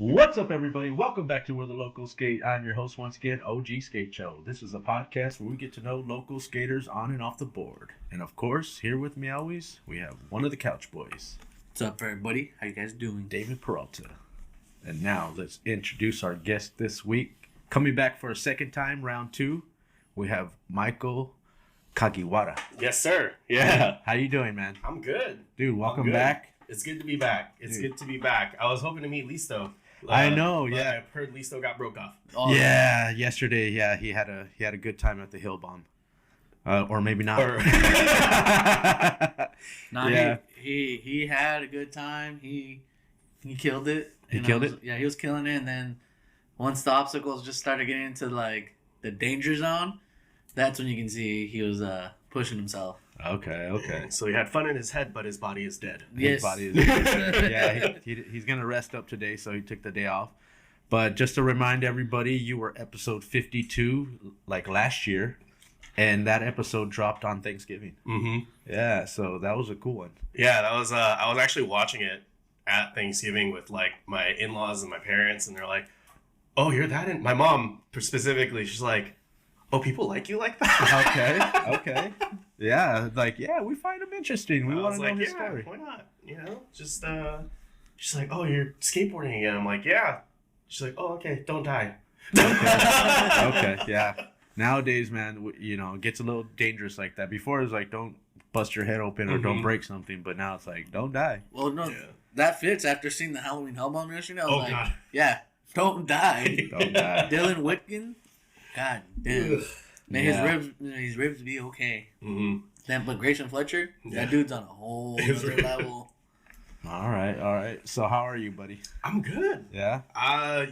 What's up, everybody? Welcome back to Where the Locals Skate. I'm your host once again, OG Skate Show. This is a podcast where we get to know local skaters on and off the board. And of course, here with me always, we have one of the couch boys. What's up, everybody? How you guys doing? David Peralta. And now let's introduce our guest this week. Coming back for a second time, round two, we have Mr.Kagiwada. Yes, sir. Yeah. How you doing, man? I'm good. Dude, welcome back. It's good to be back. It's good to be back. I was hoping to meet Listo. I know, but yeah. I've heard Listo got broke off. Oh, yeah, yesterday, yeah, he had a good time at the Hill Bomb. Or maybe not. Yeah. He had a good time. He killed it. He killed it? Yeah, he was killing it. And then once the obstacles just started getting into like the danger zone, that's when you can see he was pushing himself. Okay. So he had fun in his head, but his body is dead. Yes. His body is yeah, he's going to rest up today, so he took the day off. But just to remind everybody, you were episode 52 like last year, and that episode dropped on Thanksgiving. Mm-hmm. Yeah, so that was a cool one. Yeah, that was. I was actually watching it at Thanksgiving with like my in-laws and my parents, and they're like, "Oh, you're that." My mom specifically, she's like, "Oh, people like you like that." Okay. Yeah, we find him interesting. We want to know his story. Why not? Just she's like, "Oh, you're skateboarding again." I'm like, "Yeah." She's like, "Oh, okay, don't die." Okay, yeah. Nowadays, man, it gets a little dangerous like that. Before it was like, don't bust your head open or don't break something, but now it's like, don't die. Well, no, that fits after seeing the Halloween Hellbomb yesterday. I was God. Yeah, don't die. Don't die. Dylan Whitkin, God damn. Man, his ribs be okay. Mm-hmm. Then, but Grayson Fletcher, that dude's on a whole other level. All right. So how are you, buddy? I'm good. Yeah? I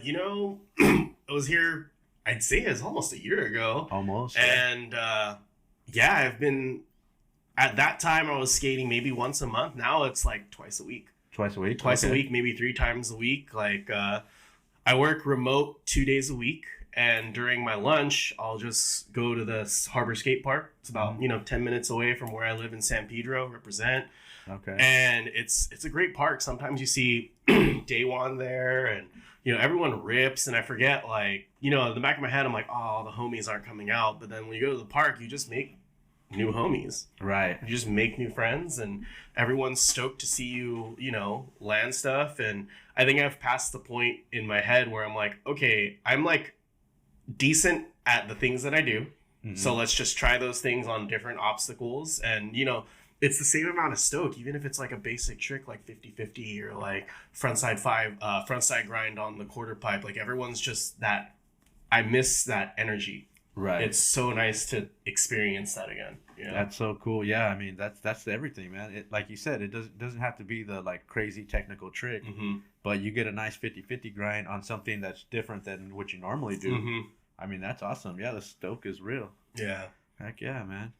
was here, I'd say it's almost a year ago. Almost. And, I've been, at that time I was skating maybe once a month. Now it's like twice a week. Twice a week? Twice a week, maybe 3 times a week. Like, I work remote 2 days a week. And during my lunch, I'll just go to the Harbor Skate Park. It's about 10 minutes away from where I live in San Pedro. Represent. Okay. And it's a great park. Sometimes you see Day1 there, and everyone rips. And I forget, in the back of my head, I'm like, oh, the homies aren't coming out. But then when you go to the park, you just make new homies. Right. You just make new friends, and everyone's stoked to see you, land stuff. And I think I've passed the point in my head where I'm like, okay, I'm like decent at the things that I do. Mm-hmm. So let's just try those things on different obstacles. And, it's the same amount of stoke, even if it's like a basic trick like 50-50 or like frontside grind on the quarter pipe. Like everyone's just that. I miss that energy. Right. It's so nice to experience that again. That's so cool. Yeah, I mean that's everything, man. It, like you said, it doesn't have to be the like crazy technical trick, but you get a nice 50-50 grind on something that's different than what you normally do. Mm-hmm. I mean, that's awesome. Yeah, the stoke is real. Yeah. Heck yeah, man.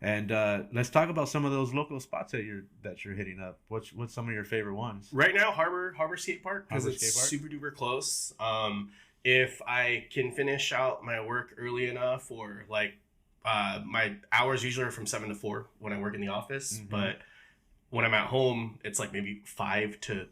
And let's talk about some of those local spots that you're hitting up. What's some of your favorite ones? Right now, Harbor Skate Park, because it's super duper close. If I can finish out my work early enough, or like my hours usually are from 7 to 4 when I work in the office, but when I'm at home, it's like maybe 5 to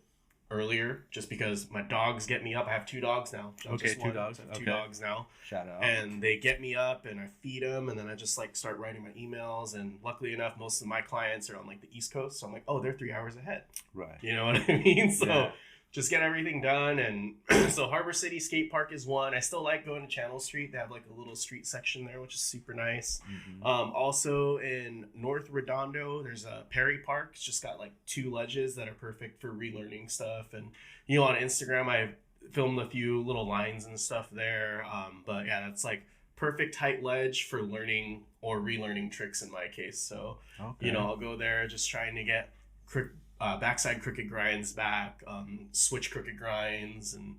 earlier, just because my dogs get me up. I have 2 dogs now. Okay, 2 dogs. I have 2 dogs now. Shout out. And they get me up, and I feed them, and then I just like start writing my emails. And luckily enough, most of my clients are on like the East Coast, so I'm like, oh, they're 3 hours ahead. Right. You know what I mean? So just get everything done. And so Harbor City Skate Park is one. I still like going to Channel Street. They have like a little street section there, which is super nice. Also in North Redondo, there's a Perry Park. It's just got like 2 ledges that are perfect for relearning stuff. And on Instagram, I filmed a few little lines and stuff there. But yeah, that's like perfect height ledge for learning or relearning tricks in my case. So I'll go there just trying to get backside crooked grinds back, switch crooked grinds, and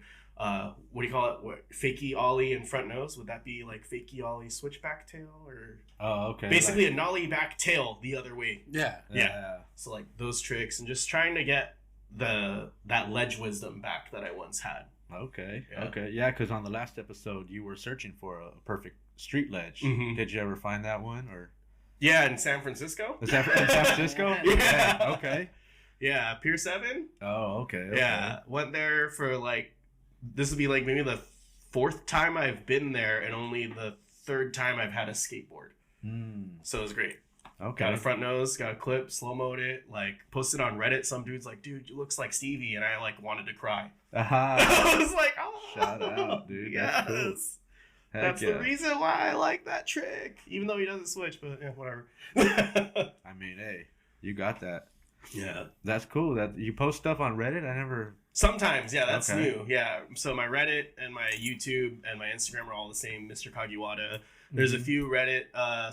what do you call it? Fakie ollie and front nose. Would that be like fakie ollie switch back tail, or basically a nollie back tail the other way? Yeah. So like those tricks, and just trying to get that ledge wisdom back that I once had. Okay. Yeah, because on the last episode you were searching for a perfect street ledge. Did you ever find that one, or? Yeah, in San Francisco. In San Francisco? Yeah. Okay. Yeah, Pier 7. Oh, okay. Yeah, went there for like this would be like maybe the 4th time I've been there, and only the 3rd time I've had a skateboard. So it was great. Okay. Got a front nose, got a clip, slow-moed it, like posted on Reddit. Some dude's like, dude, you looks like Stevie, and I like wanted to cry. I was like, oh, shout out, dude. Yes. That's cool. That's the reason why I like that trick, even though he doesn't switch, but yeah, whatever. I mean, hey, you got that. Yeah. That's cool. That you post stuff on Reddit. I never. Sometimes, yeah, that's new. Yeah. So my Reddit and my YouTube and my Instagram are all the same, Mr.Kagiwada. There's a few Reddit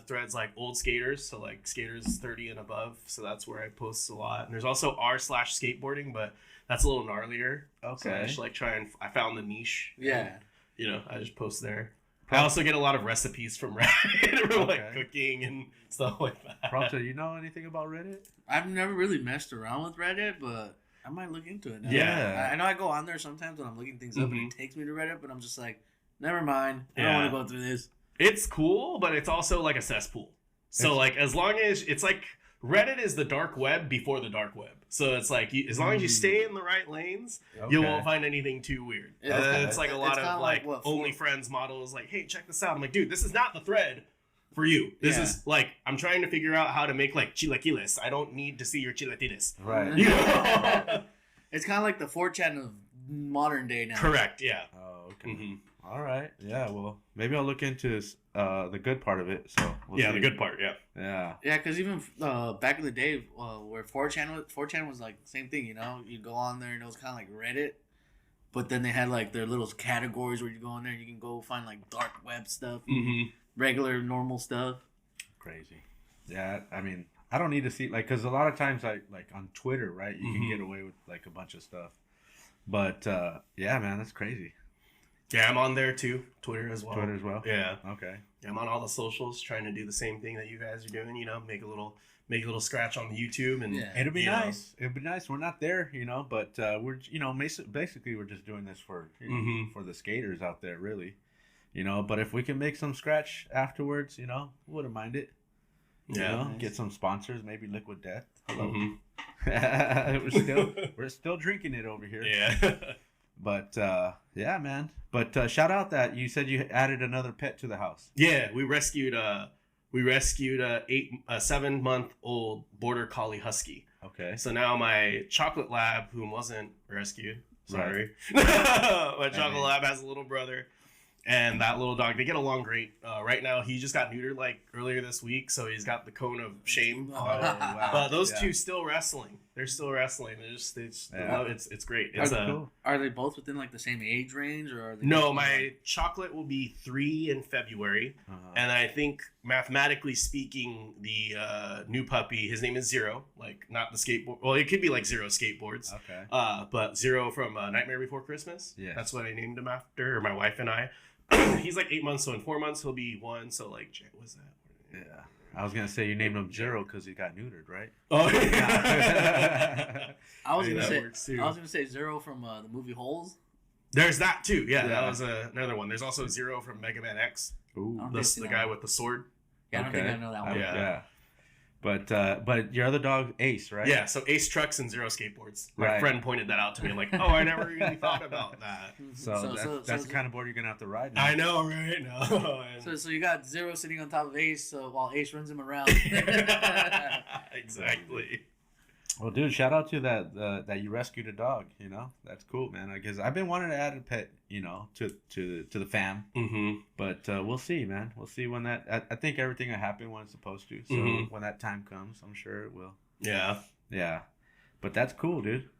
threads like old skaters, so like skaters 30 and above. So that's where I post a lot. And there's also r/skateboarding, but that's a little gnarlier. Okay. So I just like I found the niche. Yeah. And, I just post there. I also get a lot of recipes from Reddit for like cooking and stuff like that. Prompto, you know anything about Reddit? I've never really messed around with Reddit, but I might look into it now. Yeah. I know I go on there sometimes when I'm looking things up and it takes me to Reddit, but I'm just like, never mind. I don't want to go through this. It's cool, but it's also like a cesspool. So like as long as it's like Reddit is the dark web before the dark web. So it's like as long as you stay in the right lanes, you won't find anything too weird. It's like a lot of like OnlyFriends models like, hey, check this out. I'm like, dude, this is not the thread for you. This is like, I'm trying to figure out how to make like chilaquiles. I don't need to see your chilaquiles. Right. You know? It's kind of like the 4chan of modern day now. Correct. Yeah. Oh, okay. All right. Yeah. Well, maybe I'll look into the good part of it. So we'll see. The good part. Yeah. Yeah. Yeah, because even back in the day, where 4chan was like the same thing. You know, you go on there and it was kind of like Reddit, but then they had like their little categories where you go in there and you can go find like dark web stuff, regular normal stuff. Crazy. Yeah. I mean, I don't need to see like because a lot of times like on Twitter, right? You can get away with like a bunch of stuff, but yeah, man, that's crazy. Yeah, I'm on there too. Twitter as well. Yeah. Okay. Yeah, I'm on all the socials, trying to do the same thing that you guys are doing. You know, make a little scratch on the YouTube, and it'll be nice. It'll be nice. We're not there, but we're basically we're just doing this for for the skaters out there, really. But if we can make some scratch afterwards, wouldn't mind it. Get some sponsors, maybe Liquid Death. Hello. we're still drinking it over here. Yeah. But yeah, man. But shout out that you said you added another pet to the house. Yeah, we rescued a 7-month-old border collie husky. Okay. So now my chocolate lab, who wasn't rescued, sorry, my chocolate lab has a little brother. And that little dog, they get along great. Right now, he just got neutered like earlier this week, so he's got the cone of shame. Wow. But those two still wrestling. They're still wrestling. It's great. Are they both within like the same age range, or are they? No, my chocolate will be 3 in February, and I think mathematically speaking, the new puppy, his name is Zero, like not the skateboard. Well, it could be like Zero Skateboards. Okay. But Zero from Nightmare Before Christmas. Yeah. That's what I named him after, or my wife and I. He's like 8 months, so in 4 months he'll be 1. So like, what's that? Yeah, I was gonna say you named him Zero because he got neutered, right? Oh, yeah. I was gonna say Zero from the movie Holes. There's that too. Yeah, that was another one. There's also Zero from Mega Man X. Ooh, the guy with the sword. Yeah, I don't think I know that one. Yeah. But your other dog, Ace, right? Yeah, so Ace Trucks and Zero Skateboards. My friend pointed that out to me. I'm like, oh, I never really thought about that. So that's the kind of board you're going to have to ride now. I know, right? No. So you got Zero sitting on top of Ace while Ace runs him around. Exactly. Well, dude, shout out to that you rescued a dog. That's cool, man. Because I've been wanting to add a pet, to the fam. Mm-hmm. But we'll see, man. We'll see when that. I think everything will happen when it's supposed to. So when that time comes, I'm sure it will. Yeah. Yeah. But that's cool, dude.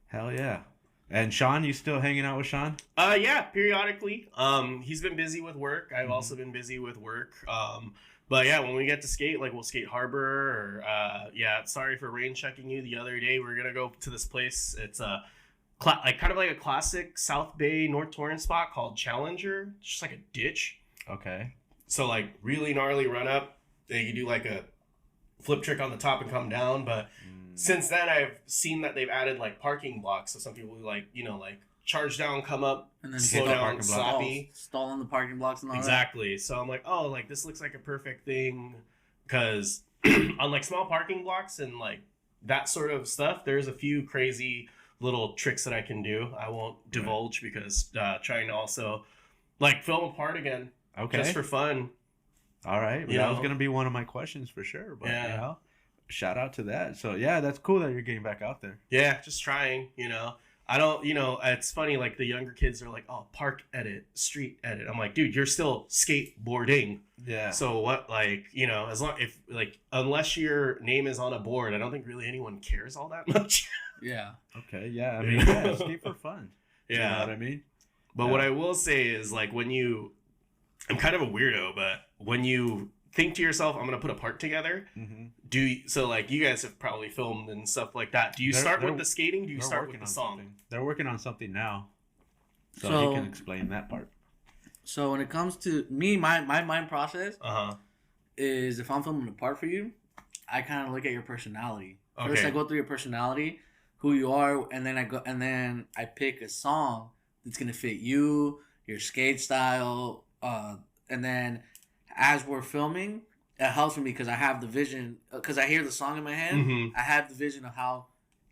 Hell yeah. And Sean, you still hanging out with Sean? Yeah, periodically. He's been busy with work. I've also been busy with work. But yeah, when we get to skate, like we'll skate Harbor or sorry for rain checking you the other day. We're gonna go to this place. It's kind of like a classic South Bay North Torrance spot called Challenger. It's just like a ditch. Okay. So like really gnarly run up. They can do like a flip trick on the top and come down. But since then I've seen that they've added like parking blocks. So some people like charge down, come up, and then slow down, sloppy. Stall in the parking blocks and all exactly. So I'm like, oh, like this looks like a perfect thing. Because on like small parking blocks and like that sort of stuff, there's a few crazy little tricks that I can do. I won't divulge because trying to also like film a part again. Okay. Just for fun. All right. Well, that was going to be one of my questions for sure. But, you know, shout out to that. So, yeah, that's cool that you're getting back out there. Yeah, just trying, you know. I don't, you know, it's funny, like the younger kids are like, oh, park edit, street edit. I'm like, dude, you're still skateboarding. Yeah. So what, like, you know, as long, if, like, unless your name is on a board, I don't think really anyone cares all that much. Yeah. Okay, yeah. I mean, yeah, skate for fun. Yeah. You know what I mean? But what I will say is, like, when you, I'm kind of a weirdo, but when you think to yourself, I'm going to put a part together, so like you guys have probably filmed and stuff like that. Do you start with the skating? Do you start with the song? Something. They're working on something now. So he can explain that part. So when it comes to me, my mind process is if I'm filming a part for you, I kind of look at your personality. Okay. First, I go through your personality, who you are, and then I pick a song that's gonna fit you, your skate style, and then as we're filming, it helps me because I have the vision. Because I hear the song in my head, I have the vision of how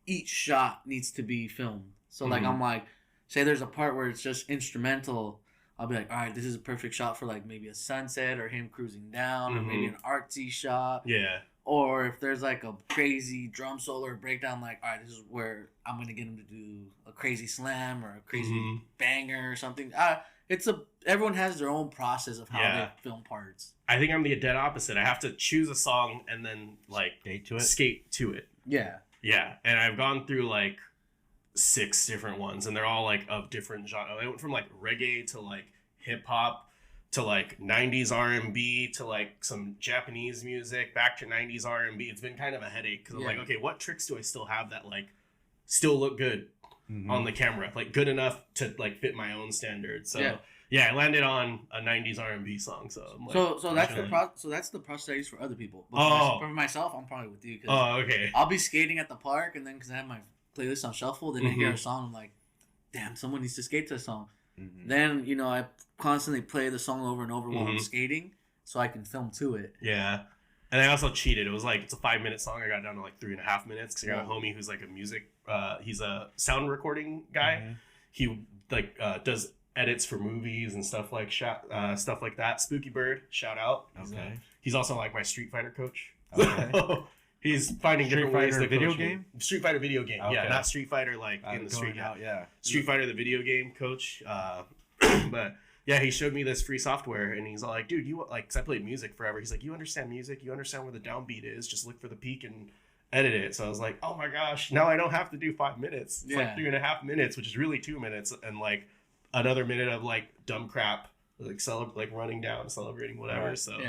each shot needs to be filmed. So like I'm like, say there's a part where it's just instrumental. I'll be like, all right, this is a perfect shot for like maybe a sunset or him cruising down or maybe an artsy shot. Yeah. Or if there's like a crazy drum solo or breakdown, like, all right, this is where I'm going to get him to do a crazy slam or a crazy banger or something. Everyone has their own process of how they film parts. I think I'm the dead opposite. I have to choose a song and then like skate to it. Yeah. Yeah. And I've gone through like 6 different ones and they're all like of different genres. I went from like reggae to like hip hop to like 90s R&B to like some Japanese music, back to 90s R&B. It's been kind of a headache because I'm like, okay, what tricks do I still have that like still look good on the camera? Like good enough to like fit my own standards. So yeah, I landed on a 90s R&B song. So I'm like, so that's the process I use for other people. But for myself, I'm probably with you. Okay. I'll be skating at the park and then because I have my playlist on shuffle, then I hear a song, I'm like, damn, someone needs to skate to a song. Then, you know, I constantly play the song over and over while I'm skating so I can film to it. Yeah. And I also cheated. It was like, it's a 5-minute song. I got down to like 3.5 minutes because I got a homie who's like a music, he's a sound recording guy. He like does edits for movies and stuff like stuff like that. Spooky Bird, shout out. He's also like my Street Fighter coach. So he's finding different ways to video game. Street Fighter video game, yeah, not Street Fighter like in the street. Street Fighter the video game coach. But yeah, he showed me this free software, and he's all like, "Dude, you like?" Cause I played music forever. He's like, "You understand music? You understand where the downbeat is? Just look for the peak and edit it." So I was like, "Oh my gosh! Now I don't have to do 5 minutes. It's like 3.5 minutes, which is really 2 minutes, and like another minute of like dumb crap, like running down, celebrating whatever." Right. So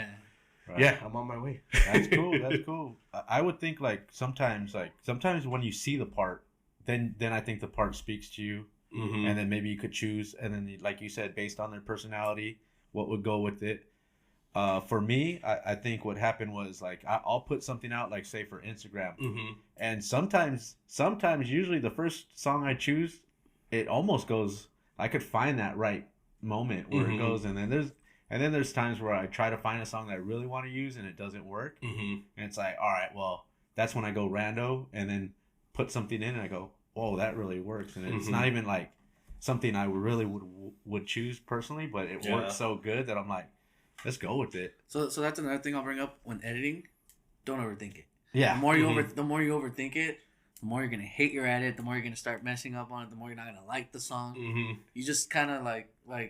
yeah, I'm on my way. That's cool. That's cool. I would think like sometimes when you see the part, then I think the part speaks to you. And then maybe you could choose, and then like you said, based on their personality, what would go with it. For me, I think what happened was like I'll put something out, like say for Instagram, and sometimes usually the first song I choose, it almost goes. I could find that right moment where it goes, and then there's times where I try to find a song that I really want to use and it doesn't work, and it's like, all right, well that's when I go rando and then put something in and I go, oh, that really works. And it's not even like something I really would choose personally, but it works so good that I'm like, let's go with it. So that's another thing I'll bring up when editing. Don't overthink it. Yeah. The more you overthink it, the more you're gonna hate your edit. The more you're gonna start messing up on it. The more you're not gonna like the song. You just kind of like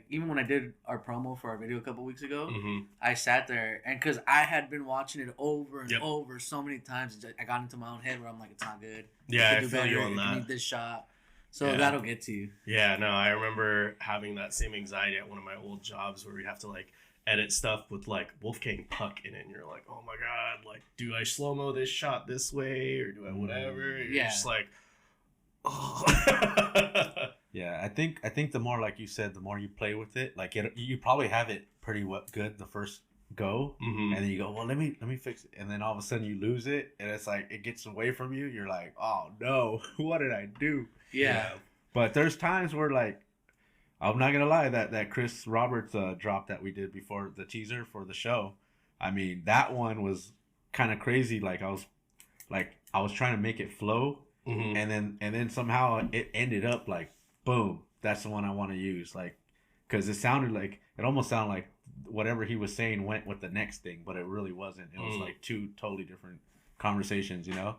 even when I did our promo for our video a couple weeks ago, I sat there and because I had been watching it over and over so many times, I got into my own head where I'm like, it's not good. Yeah, I feel you on that. You need this shot. So that'll get to you. Yeah, no, I remember having that same anxiety at one of my old jobs where we have to like edit stuff with like Wolfgang Puck in it, and you're like, oh my god, like, do I slow mo this shot this way or do I whatever? You're just like, oh. Yeah, I think the more, like you said, the more you play with it, like you probably have it pretty good the first go, and then you go, well, let me fix it, and then all of a sudden you lose it, and it's like it gets away from you. You're like, oh no, what did I do? Yeah. But there's times where like, I'm not gonna lie, that Chris Roberts drop that we did before the teaser for the show, I mean that one was kind of crazy. Like I was trying to make it flow, and then somehow it ended up like, boom, that's the one I want to use, like, because it almost sounded like whatever he was saying went with the next thing, but it really wasn't. It was like two totally different conversations, you know.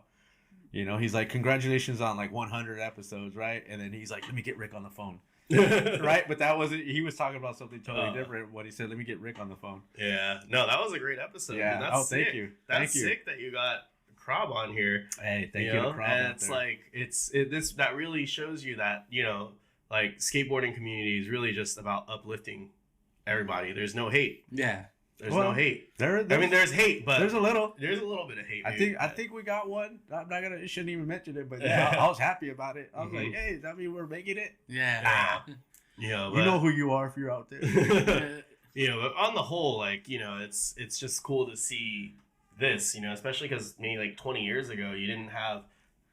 He's like, congratulations on like 100 episodes, right? And then he's like, let me get Rick on the phone. Right, but that wasn't. He was talking about something totally different when he said, "Let me get Rick on the phone." Yeah, no, that was a great episode. Yeah, that's sick. Thank you. That's sick that you got Krob on here. Hey, thank you. To Krob and it's there. Like that really shows you that like skateboarding community is really just about uplifting everybody. There's no hate. Yeah. There's no hate. There's hate, but there's a little bit of hate. I think we got one. I'm not gonna. Shouldn't even mention it, but yeah, I was happy about it. I was like, hey, does that mean we're making it? Yeah. You know who you are if you're out there. But on the whole, like it's just cool to see this. Especially because maybe like 20 years ago, you didn't have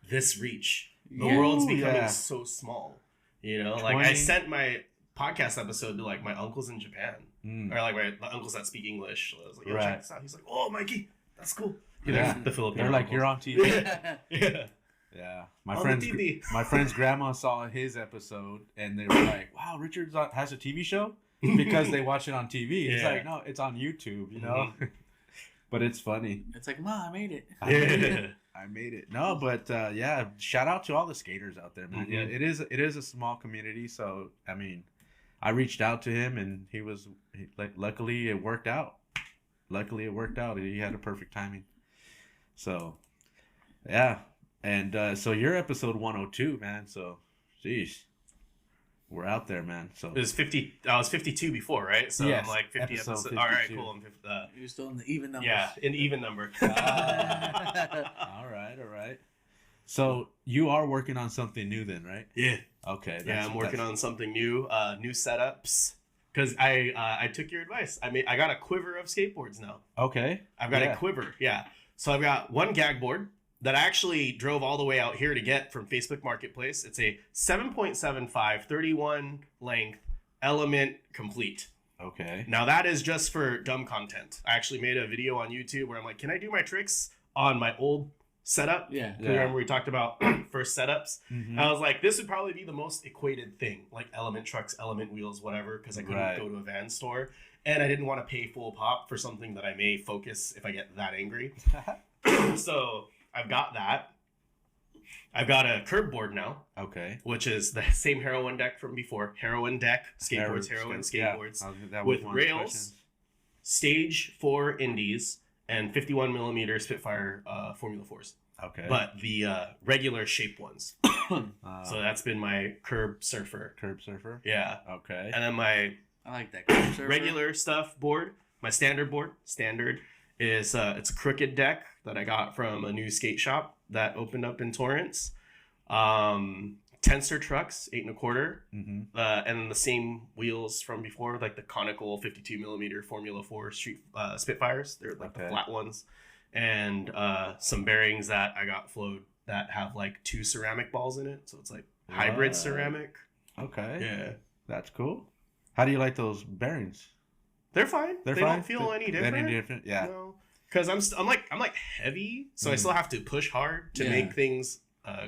this reach. The world's becoming so small. Like I sent my podcast episode to like my uncles in Japan. Or like my uncles that speak English. So I was like, yo, check this out. He's like, oh, Mikey, that's cool. The Filipino. They're like, uncles. you're on TV. Yeah. My friend's grandma saw his episode and they were like, wow, Richard has a TV show? Because they watch it on TV. He's like, no, it's on YouTube, But it's funny. It's like, Ma, I made it. I made it. No, but shout out to all the skaters out there, man. Yeah, it is a small community, so I mean, I reached out to him and luckily it worked out. He had a perfect timing. So, yeah. And so you're episode 102, man. So, geez. We're out there, man. So it was 50. I was 52 before, right? So yes, I'm like 50 episodes. 52. All right, cool. I'm 50, you're still in the even number. Yeah, in even number. All right. So you are working on something new then, right? Yeah. Okay. I'm working on something new, new setups. Because I took your advice. I got a quiver of skateboards now. Okay. I've got a quiver. Yeah. So I've got one gag board that I actually drove all the way out here to get from Facebook Marketplace. It's a 7.75, 31 length element complete. Okay. Now that is just for dumb content. I actually made a video on YouTube where I'm like, can I do my tricks on my old setup? Yeah. Remember we talked about first setups? Mm-hmm. I was like, this would probably be the most equated thing, like element trucks, element wheels, whatever, because I couldn't go to a van store. And I didn't want to pay full pop for something that I may focus if I get that angry. So I've got that. I've got a curb board now. Okay. Which is the same heroin deck from before. Heroin deck, skateboards, heroin skateboards. Yeah, with rails, stage 4 indies, and 51 millimeter Spitfire Formula 4s. Okay. But the regular shaped ones. So that's been my curb surfer. Curb surfer? Yeah. Okay. And then my I like that curb surfer. regular stuff board, my standard board, is it's a crooked deck that I got from a new skate shop that opened up in Torrance. Tensor trucks, 8 1/4, and then the same wheels from before, like the conical 52 millimeter Formula 4 Street Spitfires. They're like the flat ones, and some bearings that I got flowed that have like 2 ceramic balls in it, so it's like hybrid ceramic. Okay. Yeah, that's cool. How do you like those bearings? They're fine. They don't feel any different. Any different? Yeah. No. Because I'm like heavy, so I still have to push hard to make things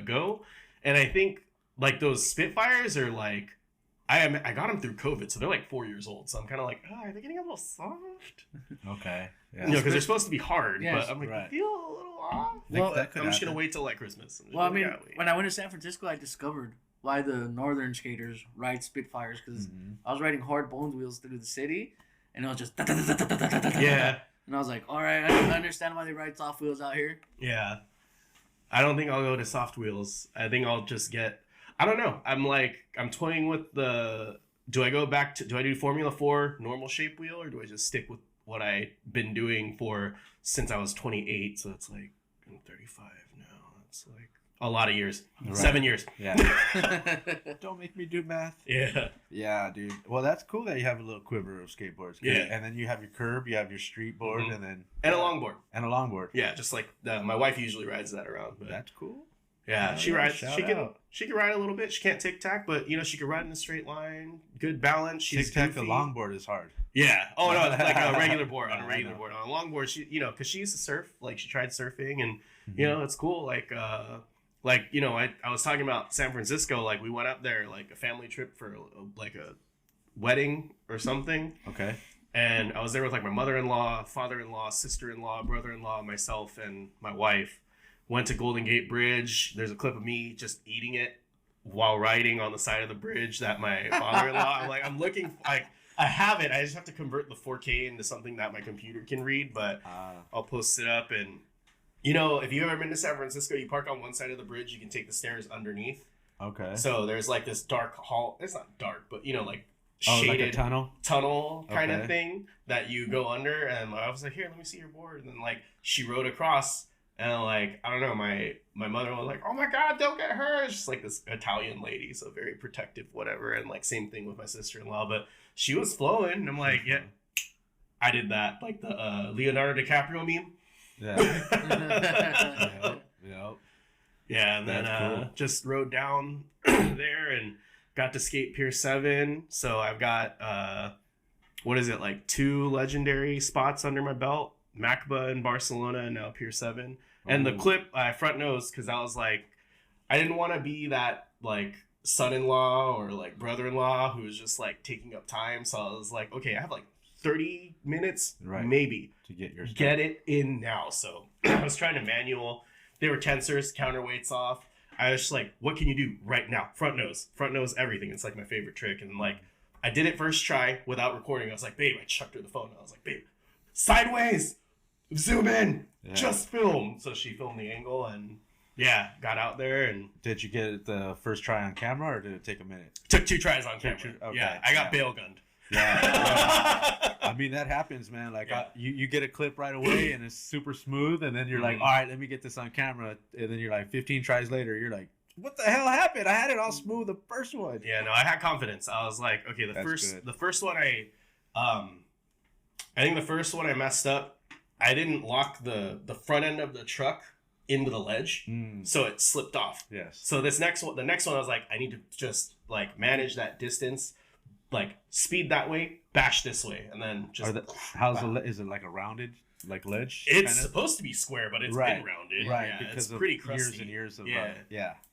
go. And I think like those Spitfires are like I got them through COVID, so they're like 4 years old. So I'm kind of like, are they getting a little soft? Okay. Yeah. Because they're supposed to be hard, Yes, but I'm like, they feel a little off. Well, I'm just gonna wait till like Christmas. Well, I mean, when I went to San Francisco, I discovered why the northern skaters ride Spitfires, because I was riding hard bones wheels through the city, and it was just yeah. And I was like, all right, I understand why they ride soft wheels out here. Yeah. I don't think I'll go to soft wheels. I think I'll just I don't know. I'm toying with do I do Formula 4 normal shape wheel, or do I just stick with what I've been doing since I was 28? So it's like, I'm 35 now. That's like a lot of years. Right. 7 years. Yeah. Don't make me do math. Yeah. Yeah, dude. Well, that's cool that you have a little quiver of skateboards. Yeah. And then you have your curb, you have your street board, and then... And a longboard. And a longboard. Yeah, just like my wife usually rides that around. But that's cool. Yeah, she rides. She can ride a little bit. She can't tic-tac, but, she can ride in a straight line. Good balance. She's tic-tac, the longboard is hard. Yeah. Oh, no, it's like a regular board. On a regular board. On a longboard, she, because she used to surf. Like, she tried surfing, and, it's cool. Like, like, you know, I was talking about San Francisco. Like, we went up there, like, a family trip for, like, a wedding or something. Okay. And I was there with, like, my mother-in-law, father-in-law, sister-in-law, brother-in-law, myself, and my wife. Went to Golden Gate Bridge. There's a clip of me just eating it while riding on the side of the bridge that my father-in-law, I'm looking, like, I have it. I just have to convert the 4K into something that my computer can read, but I'll post it up. And, you know, if you've ever been to San Francisco, you park on one side of the bridge, you can take the stairs underneath. Okay. So there's, like, this dark hall. It's not dark, but, you know, like, shaded like a tunnel kind of thing that you go under. And I was like, here, let me see your board. And then, like, she rode across. And, like, I don't know, my mother was like, oh my God, don't get her. It's just like this Italian lady, so very protective, whatever. And, like, same thing with my sister-in-law. But she was flowing. And I'm like, yeah, I did that. Like the Leonardo DiCaprio meme. Yeah. Yep. Yeah, and then cool. just rode down there and got to skate Pier 7. So I've got, what is it, like 2 legendary spots under my belt. Macba in Barcelona and now Pier 7. And the clip I front nose because I was like, I didn't want to be that like son-in-law or like brother-in-law who was just like taking up time. So I was like, okay, I have like 30 minutes maybe to get your stuff. Get it in now. So I was trying to manual. They were tensors, counterweights off. I was just like, what can you do right now? Front nose everything. It's like my favorite trick. And like, I did it first try without recording. I was like, babe, I chucked her the phone. I was like, babe, sideways. Zoom in, just film. So she filmed the angle and got out there. And did you get it the first try on camera or did it take a minute? Took 2 tries on camera. Okay. Yeah, I got bail gunned. Yeah. I mean, that happens, man. Like you get a clip right away and it's super smooth. And then you're like, all right, let me get this on camera. And then you're like 15 tries later, you're like, what the hell happened? I had it all smooth the first one. Yeah, no, I had confidence. I was like, okay, the first one I think the first one I messed up. I didn't lock the front end of the truck into the ledge, so it slipped off. Yes. So the next one, I was like, I need to just like manage that distance, like speed that way, bash this way, and then just. Is it like a rounded like ledge? It's supposed to be square, but it's been rounded. Right. Yeah, because it's of pretty crusty. Years and years of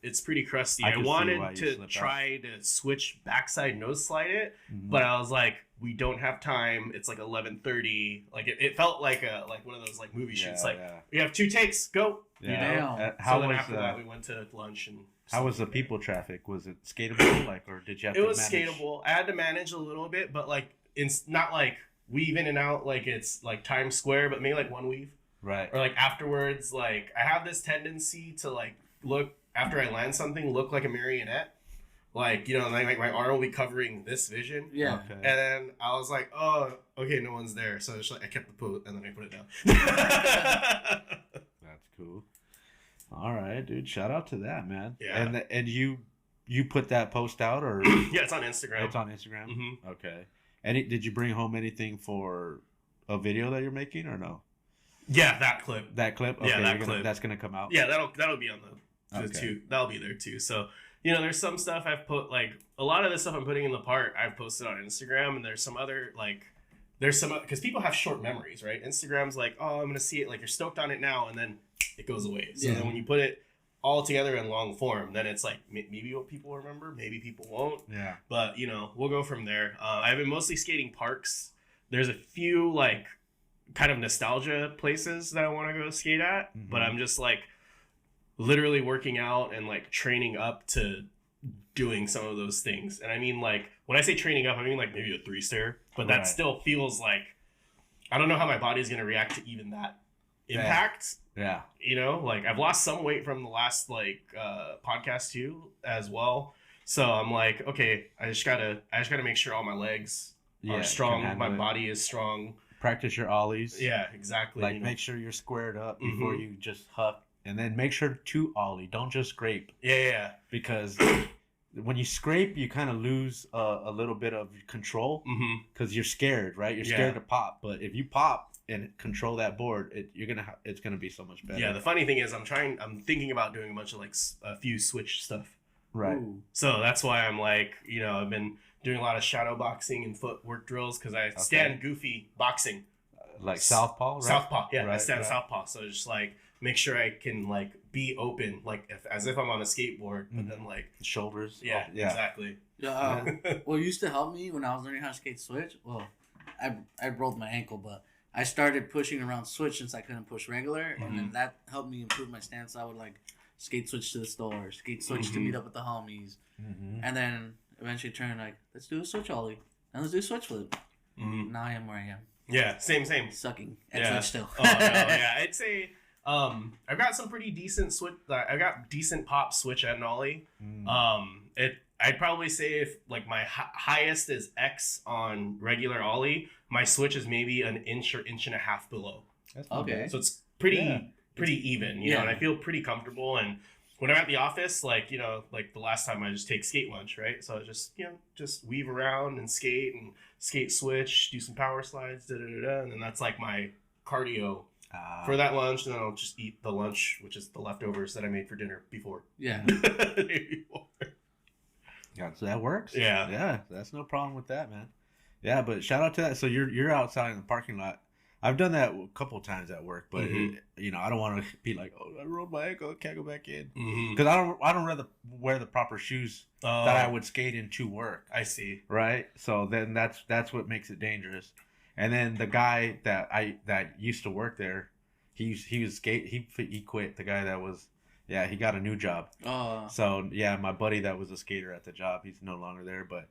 It's pretty crusty. I wanted to try to switch backside nose slide it, but I was like, we don't have time. It's like 11:30. Like it felt like one of those like movie shoots. We have 2 takes. Go. Yeah. After that, we went to lunch and. How was the people traffic? Was it skatable? Or did you have to manage? It was skatable. I had to manage a little bit, but like it's not like weave in and out like it's like Times Square, but maybe like one weave. Right. Or like afterwards, like I have this tendency to like look after I land something, look like a marionette. Like, you know, like my arm will be covering this vision. Yeah. Okay. And then I was like, oh, okay, no one's there. So it's like I kept the pose and then I put it down. That's cool. All right, dude. Shout out to that, man. Yeah. And you put that post out or? Yeah, it's on Instagram. It's on Instagram. Mm-hmm. Okay. Did you bring home anything for a video that you're making or no? Yeah, that clip. That clip. Okay, yeah, clip. That's gonna come out. Yeah, that'll be on the two. That'll be there too. So. You know, there's some stuff I've put, like, a lot of the stuff I'm putting in the part I've posted on Instagram, and there's some other, like, because people have short memories, right? Instagram's like, oh, I'm going to see it, like, you're stoked on it now, and then it goes away. So then when you put it all together in long form, then it's like, maybe what people remember, maybe people won't. Yeah. But, you know, we'll go from there. I've been mostly skating parks. There's a few, like, kind of nostalgia places that I want to go skate at, but I'm just, like, literally working out and like training up to doing some of those things. And I mean, like, when I say training up, I mean like maybe a 3-stair, but that still feels like, I don't know how my body's going to react to even that impact. Yeah. You know, like I've lost some weight from the last like podcast too as well. So I'm like, okay, I just gotta make sure all my legs are strong. My body is strong. Practice your ollies. Yeah, exactly. Like make sure you're squared up before you just huck. And then make sure to ollie. Don't just scrape. Yeah. Because when you scrape, you kind of lose a little bit of control because you're scared, right? You're scared to pop. But if you pop and control that board, it's gonna be so much better. Yeah. The funny thing is, I'm thinking about doing a bunch of like a few switch stuff. Right. Ooh. So that's why I'm like, you know, I've been doing a lot of shadow boxing and footwork drills because I stand goofy boxing. like southpaw, right? Southpaw, yeah. Right, I stand right. southpaw, so just like make sure I can like be open, like as if I'm on a skateboard, but then like shoulders. yeah, Oh, yeah. exactly. Yeah. What used to help me when I was learning how to skate switch? Well, I broke my ankle, but I started pushing around switch since I couldn't push regular, and then that helped me improve my stance. I would like skate switch to the store, skate switch to meet up with the homies, and then eventually turn like, let's do a switch ollie, and let's do a switch flip. Now I am where I am. Yeah, same. Sucking at switch still. Oh no, yeah. I'd say I've got some pretty decent switch. I got decent pop switch and ollie. I'd probably say if like my highest is X on regular ollie, my switch is maybe an inch or inch and a half below. That's not Okay. bad. So it's pretty even, you know, and I feel pretty comfortable. And when I'm at the office, like, you know, like the last time I just take skate lunch, right? So I just, you know, just weave around and skate switch, do some power slides, and then that's like my cardio for that lunch. And then I'll just eat the lunch, which is the leftovers that I made for dinner before. Yeah. The day before. Yeah, so that works. Yeah. Yeah, that's no problem with that, man. Yeah, but shout out to that. So you're outside in the parking lot. I've done that a couple of times at work, but you know, I don't want to be like, oh, I rolled my ankle, can't go back in, because I don't rather wear the proper shoes that I would skate in to work. I see. Right. So then that's what makes it dangerous. And then the guy that used to work there, he was skate. He quit. The guy that was. Yeah, he got a new job. So, yeah, my buddy that was a skater at the job, he's no longer there. But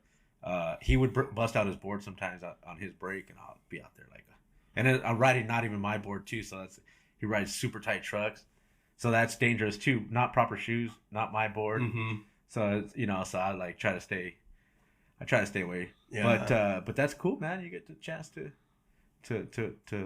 he would bust out his board sometimes on his break, and I'll be out there like and then I'm riding not even my board, too. So he rides super tight trucks. So that's dangerous, too. Not proper shoes, not my board. So, it's, you know, so I like try to stay away. Yeah. But that's cool, man. You get the chance to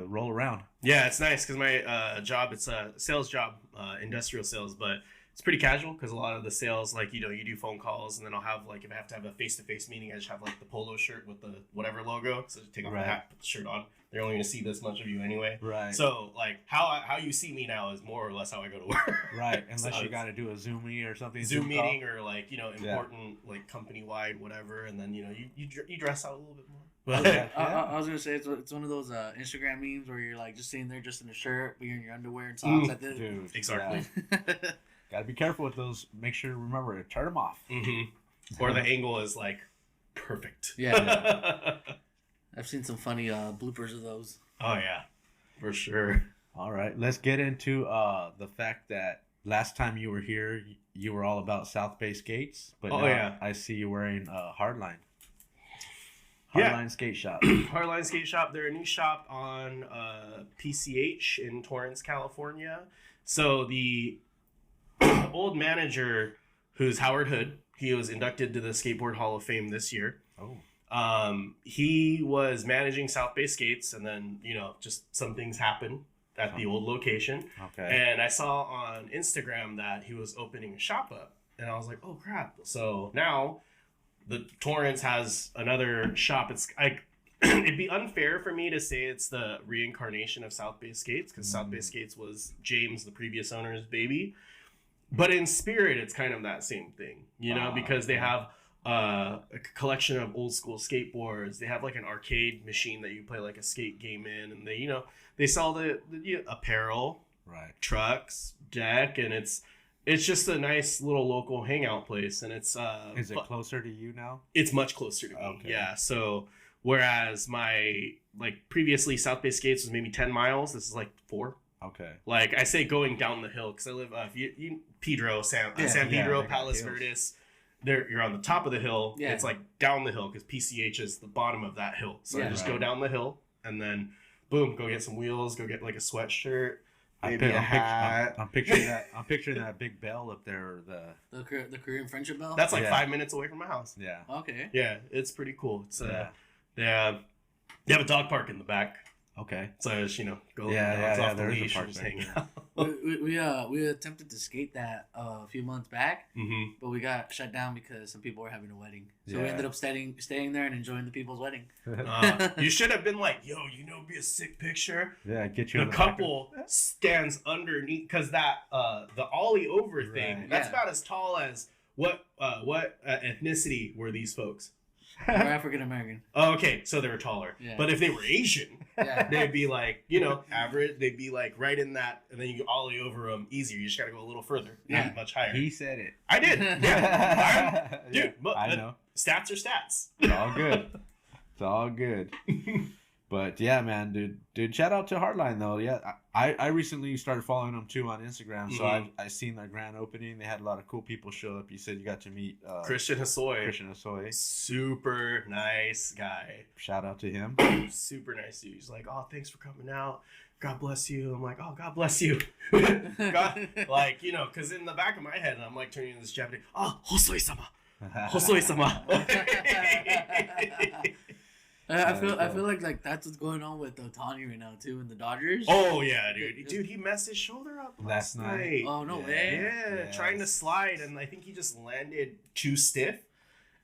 roll around. Yeah, it's nice because my job, it's a sales job, industrial sales, but it's pretty casual because a lot of the sales, like, you know, you do phone calls, and then I'll have like, if I have to have a face-to-face meeting, I just have like the polo shirt with the whatever logo, so just take off the hat, put the shirt on. They're only going to see this much of you anyway. Right. So like how you see me now is more or less how I go to work. Right. Unless so you got to do a Zoom meeting or something. Zoom meeting or like, you know, important like company-wide whatever, and then, you know, you dress out a little bit more. But I was gonna say it's one of those Instagram memes where you're like just sitting there just in a shirt, but you're in your underwear and socks. Dude, exactly. Gotta be careful with those. Make sure to remember to turn them off. Or the angle is like perfect. Yeah. I've seen some funny bloopers of those. Oh yeah, for sure. All right, let's get into the fact that last time you were here, you were all about South Bay skates, but now I see you wearing Hardline. Hardline Skate Shop. Hardline Skate Shop. They're a new shop on PCH in Torrance, California. So the old manager, who's Howard Hood, he was inducted to the Skateboard Hall of Fame this year. He was managing South Bay Skates, and then, you know, just some things happened at the old location. And I saw on Instagram that he was opening a shop up, and I was like, oh crap. So now the Torrance has another shop. It'd be unfair for me to say it's the reincarnation of South Bay Skates, because South Bay Skates was James, the previous owner's baby. But in spirit, it's kind of that same thing, you know, because they have a collection of old school skateboards. They have like an arcade machine that you play like a skate game in, and they, you know, they sell the apparel, trucks, deck, and it's just a nice little local hangout place. And it's is it closer to you now? It's much closer to me. Yeah. So whereas my like previously South Bay Skates was maybe 10 miles, this is like 4. Like I say, going down the hill, because I live you Pedro, San Pedro, Palos Verdes. There, you're on the top of the hill. It's like down the hill because PCH is the bottom of that hill. So I just go down the hill, and then boom, go get some wheels, go get like a sweatshirt, maybe a hat. I'm picturing that. I'm picturing that big bell up there. The Korean friendship bell. That's like 5 minutes away from my house. Yeah. Okay. Yeah, it's pretty cool. It's they have a dog park in the back. So I just, you know, go off the leash and just hang out. We attempted to skate that a few months back, but we got shut down because some people were having a wedding. So we ended up staying there and enjoying the people's wedding. You should have been like, yo, you know, be a sick picture. Yeah, get you. The couple stands underneath, because that the ollie over thing, that's about as tall as what ethnicity were these folks? They're African American. Oh, okay, so they were taller. Yeah. But if they were Asian, Yeah. they'd be like, you know, average. They'd be like right in that, and then you go ollie over them easier. You just got to go a little further, Yeah. not much higher. He said it. I did. Yeah. Dude, Yeah, I know. Stats are stats. It's all good. It's all good. But yeah, man, dude, shout out to Hardline though. Yeah, I recently started following them too on Instagram, so I seen their grand opening. They had a lot of cool people show up. You said you got to meet Christian Hosoi. Super nice guy. Shout out to him. Super nice dude. He's like, oh, thanks for coming out. God bless you. I'm like, oh, God bless you. God, like, you know, because in the back of my head, I'm like turning into this Japanese. Oh, Hosoi-sama. Hosoi-sama. I feel like that's what's going on with Otani right now too in the Dodgers. Oh yeah, dude, he messed his shoulder up last night. Oh no way. Yeah, trying to slide, and I think he just landed too stiff.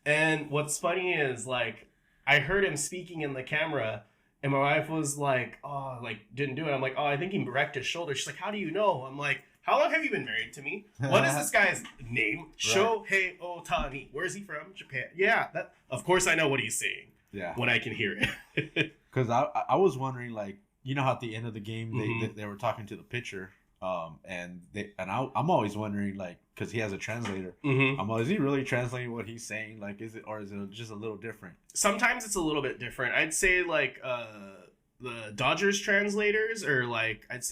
And what's funny is like I heard him speaking in the camera, and my wife was like, "Oh, like didn't do it." I'm like, "Oh, I think he wrecked his shoulder." She's like, "How do you know?" I'm like, "How long have you been married to me? What is this guy's name? Shohei Otani. Where is he from? Japan. Yeah, that. Of course, I know what he's saying." Yeah. When I can hear it. Because I was wondering, like, you know how at the end of the game they were talking to the pitcher, and I'm always wondering, like, because he has a translator. I'm like, is he really translating what he's saying? Like, is it just a little different? Sometimes it's a little bit different. I'd say like the Dodgers translators are like I'd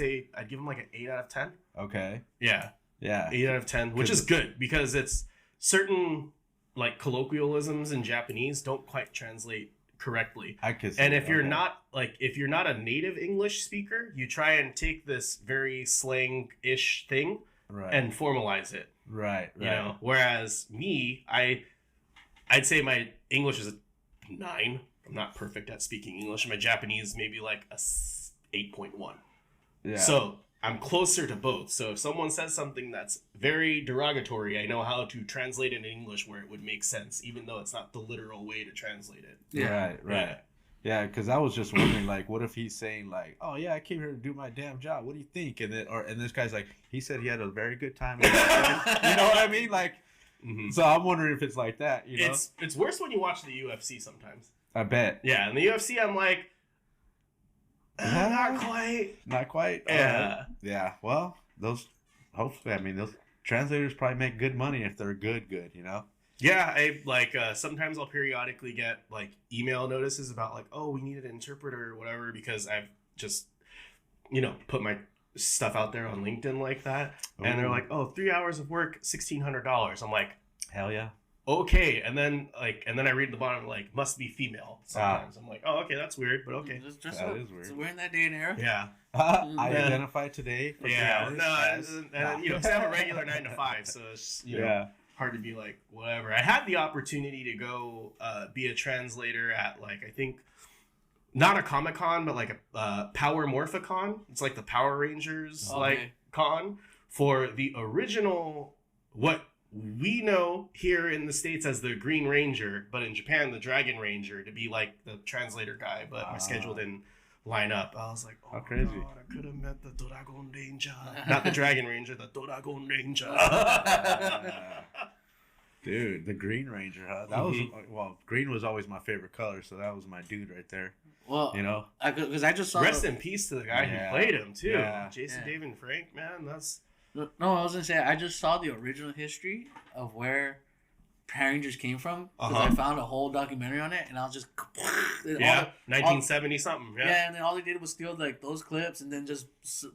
give them like an 8 out of 10. Okay. Yeah. 8 out of 10, which is good because it's certain like colloquialisms in Japanese don't quite translate correctly. And if you're not a native English speaker, you try and take this very slang-ish thing and formalize it. Right. You know, whereas me, I'd say my English is a 9. I'm not perfect at speaking English. My Japanese maybe like a 8.1. Yeah. So I'm closer to both. So if someone says something that's very derogatory, I know how to translate it in English where it would make sense, even though it's not the literal way to translate it. Yeah. Right. Yeah, because I was just wondering, like, what if he's saying, like, "Oh yeah, I came here to do my damn job. What do you think?" And this guy's like, he said he had a very good time. You know what I mean? Like, so I'm wondering if it's like that. You know, it's worse when you watch the UFC sometimes. I bet. Yeah, in the UFC, I'm like. Not quite. Yeah. Yeah. Well, those translators probably make good money if they're good, you know? Yeah. I like, sometimes I'll periodically get like email notices about like, oh, we need an interpreter or whatever, because I've just, you know, put my stuff out there on LinkedIn like that. Ooh. And they're like, oh, 3 hours of work, $1,600. I'm like, hell yeah. Okay, and then I read the bottom like must be female sometimes. I'm like, oh, okay, that's weird, but okay. That is weird. So we're in that day and era. Yeah. I identify today. For you know, 'cause I have a regular 9 to 5, so it's you know, hard to be like whatever. I had the opportunity to go be a translator at like I think not a Comic-Con, but like a Power Morphicon. It's like the Power Rangers con for the original what we know here in the States as the Green Ranger, but in Japan, the Dragon Ranger, to be like the translator guy, but my schedule didn't line up. I was like, oh, how crazy. God, I could have met the Dragon Ranger. Not the Dragon Ranger, the Dragon Ranger. Dude, the Green Ranger, huh? That was, green was always my favorite color, so that was my dude right there. Well, you know? Because I just saw... Rest in peace to the guy who played him, too. Yeah. Jason David Frank, man, that's... No, I was gonna say I just saw the original history of where Power Rangers came from because I found a whole documentary on it, and I was just 1970 something. Yeah, and then all they did was steal like those clips and then just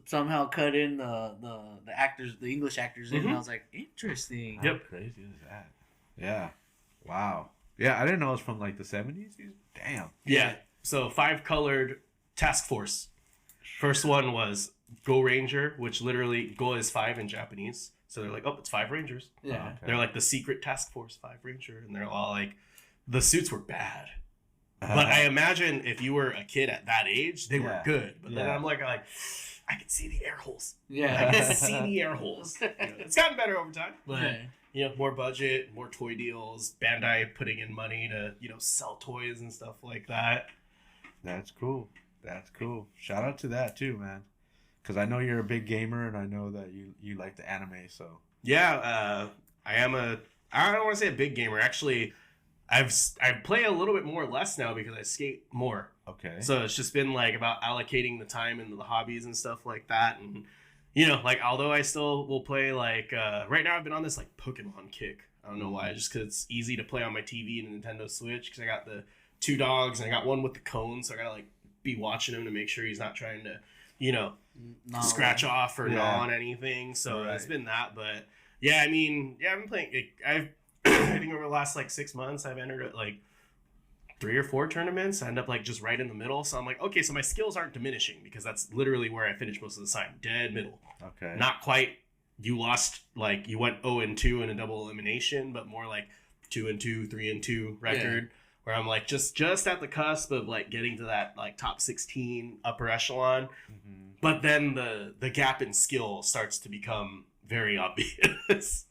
somehow cut in the actors, the English actors in. And I was like, interesting. How crazy is that? Yeah. Wow. Yeah, I didn't know it was from like the 70s. Damn. Yeah. So 5-colored task force. First one was Go Ranger, which literally Go is 5 in Japanese. So they're like, oh, it's 5 Rangers. Yeah. Okay. They're like the secret task force 5 Ranger. And they're all like, the suits were bad. But I imagine if you were a kid at that age, they were good. But then I'm like, I can see the air holes. Yeah. I can see the air holes. You know, it's gotten better over time. But, you know, more budget, more toy deals, Bandai putting in money to, you know, sell toys and stuff like that. That's cool. Shout out to that too, man. Because I know you're a big gamer, and I know that you like the anime, so... Yeah, I don't want to say a big gamer. Actually, I play a little bit more less now because I skate more. Okay. So it's just been like about allocating the time into the hobbies and stuff like that. And, you know, like, although I still will play, like, right now I've been on this, like, Pokemon kick. I don't know why, just because it's easy to play on my TV and Nintendo Switch, because I got the 2 dogs and I got one with the cone, so I gotta, like, be watching him to make sure he's not trying to, you know, scratch off or gnaw on anything. So it's been that. But yeah, I mean, I've been playing. I think over the last like 6 months, I've entered like 3 or 4 tournaments. I end up like just right in the middle. So I'm like, okay, so my skills aren't diminishing, because that's literally where I finish most of the time, dead middle. Okay. Not quite. You lost, like, you went 0-2 in a double elimination, but more like 2-2, 3-2 record. Yeah. Where I'm like just at the cusp of like getting to that like top 16 upper echelon. Mm-hmm. But then the gap in skill starts to become very obvious,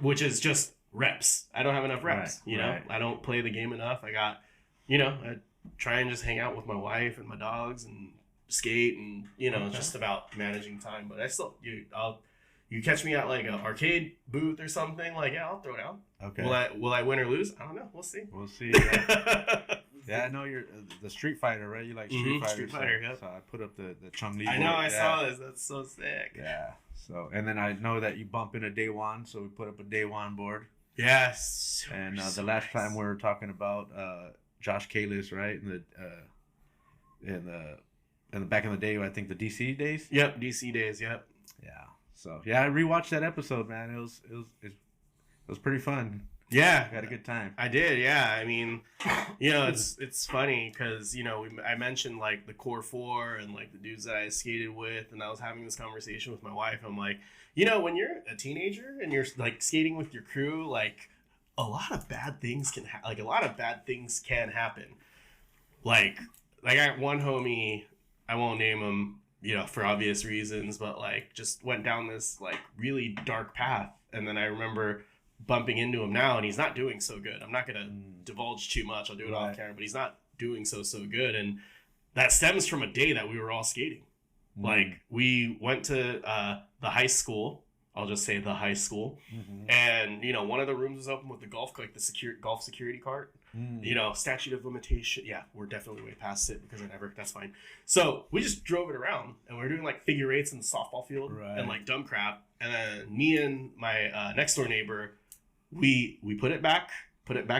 which is just reps. I don't have enough reps, you know? I don't play the game enough. I got, you know, I try and just hang out with my wife and my dogs and skate, and, you know, it's just about managing time. But I still, you catch me at like an arcade booth or something, like, yeah, I'll throw it out. Okay. Will I win or lose? I don't know. We'll see. We'll see. Yeah, yeah, I know you're the Street Fighter, right? You like Street Fighter. Street Fighter, so, yep. So I put up the Chun-Li. I know, I saw this. That's so sick. Yeah. So, and then I know that you bump in a Day One, so we put up a Day One board. Yes. And the last time we were talking about Josh Kalis, right? In the back in the day, I think the DC days. Yep, DC days. Yep. Yeah. So yeah, I rewatched that episode, man. It was pretty fun. Yeah, I had a good time. I did. Yeah, I mean, you know, it's funny because, you know, I mentioned like the core 4 and like the dudes that I skated with, and I was having this conversation with my wife. I'm like, you know, when you're a teenager and you're like skating with your crew, like a lot of bad things can happen. Like I got one homie, I won't name him, you know, for obvious reasons, but like just went down this like really dark path. And then I remember bumping into him now, and he's not doing so good. I'm not going to divulge too much. I'll do it off camera, but he's not doing so good. And that stems from a day that we were all skating. Like, we went to the high school. I'll just say the high school. Mm-hmm. And, you know, one of the rooms was open with the golf security cart. You know, statute of limitation. Yeah, we're definitely way past it because that's fine. So we just drove it around, and we were doing like figure eights in the softball field and like dumb crap. And then me and my next door neighbor, we put it back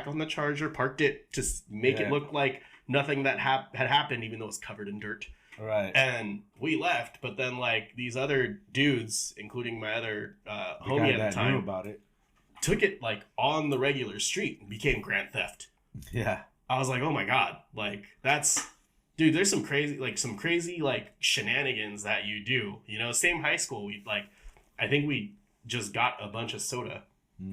on the charger, parked it to make it look like nothing that had happened, even though it was covered in dirt. Right. And we left, but then like these other dudes, including my other homie at the time, knew about it, took it like on the regular street and became grand theft. Yeah. I was like, oh my God, like dude, there's some crazy like shenanigans that you do, you know. Same high school, I think we just got a bunch of soda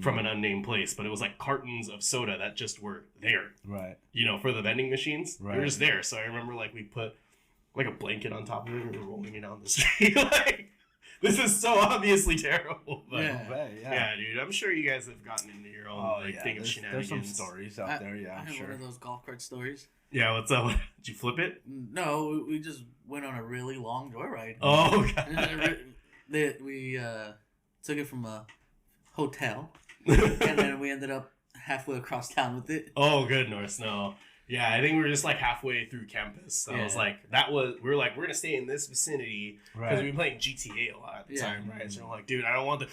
from an unnamed place, but it was like cartons of soda that just were there. Right. You know, for the vending machines. Right. They were just there. So I remember like we put like a blanket on top of it and we were rolling it down the street. Like, this is so obviously terrible. But yeah, dude, I'm sure you guys have gotten into your own thing of shenanigans. There's some stories out there, yeah. I have one of those golf cart stories. Yeah, what's up? Did you flip it? No, we just went on a really long joyride. Oh, God. We took it from a hotel, and then we ended up halfway across town with it. Oh, goodness, no. Yeah, I think we were just like halfway through campus. So I was like, we were like, we're going to stay in this vicinity because we've been playing GTA a lot at the time, right? So I'm like, dude, I don't want the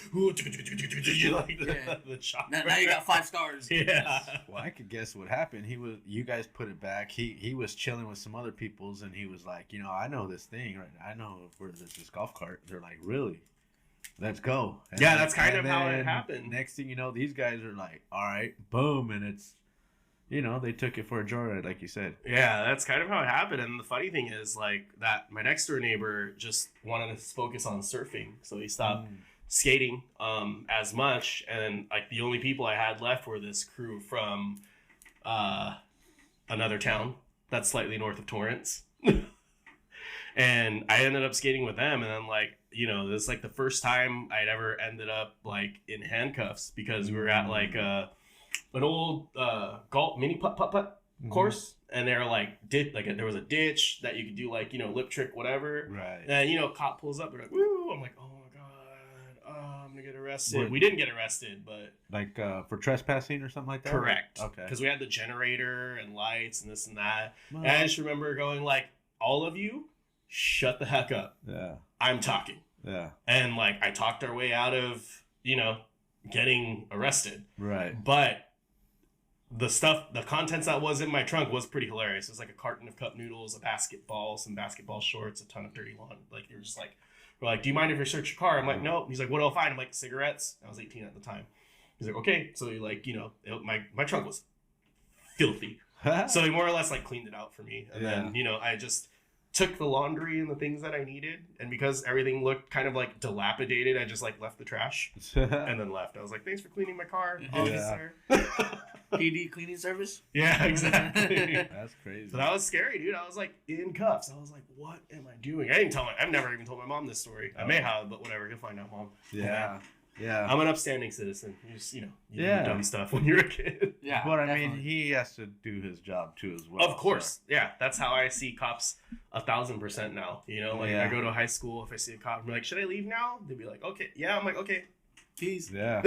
chopper. Now you got 5 stars. Yeah. Well, I could guess what happened. You guys put it back. He was chilling with some other peoples, and he was like, you know, I know this thing, right? I know where there's this golf cart. They're like, really? Let's go. And that's kind of how it happened. Next thing you know, these guys are like, all right, boom, and it's, you know, they took it for a joyride, like you said. Yeah, that's kind of how it happened. And the funny thing is, like, that my next door neighbor just wanted to focus on surfing, so he stopped skating as much. And like the only people I had left were this crew from another town that's slightly north of Torrance. And I ended up skating with them, and then like, you know, this is like the first time I'd ever ended up like in handcuffs because we were at like an old golf mini putt course, and they're like there was a ditch that you could do like, you know, lip trick whatever, right? And you know, cop pulls up, they're like, woo! I'm like, oh my God, I'm gonna get arrested. What? We didn't get arrested, but Like for trespassing or something like that? correct. Okay. Because we had the generator and lights and this and that. Well, And I just remember going like, all of you, shut the heck up. yeah. I'm talking. Yeah. And like I talked our way out of, getting arrested. Right. But the contents that was in my trunk was pretty hilarious. It was like a carton of cup noodles, a basketball, some basketball shorts, a ton of dirty laundry. Like you're just like, we're like, do you mind if we search your car? I'm like, nope. He's like, what do I find? I'm like, cigarettes. I was 18 at the time. He's like, okay. So he like, my trunk was filthy. So he more or less like cleaned it out for me. And then, I just took the laundry and the things that I needed. And because everything looked kind of like dilapidated, I just like left the trash and then left. I was like, thanks for cleaning my car, officer. PD cleaning service? Yeah, exactly. That's crazy. So that was scary, dude. I was like in cuffs. I was like, what am I doing? I didn't tell I've never even told my mom this story. I may have, but whatever. You'll find out, Mom. Yeah. Yeah. I'm an upstanding citizen. You just, you do Yeah. dumb stuff when you're a kid. Yeah. But I definitely. mean, he has to do his job too as well. Of course. Yeah. That's how I see cops 1,000% now. Like Yeah. I go to high school, if I see a cop, I'm like, should I leave now? They'd be like, okay. Yeah. I'm like, okay. Peace. So, yeah.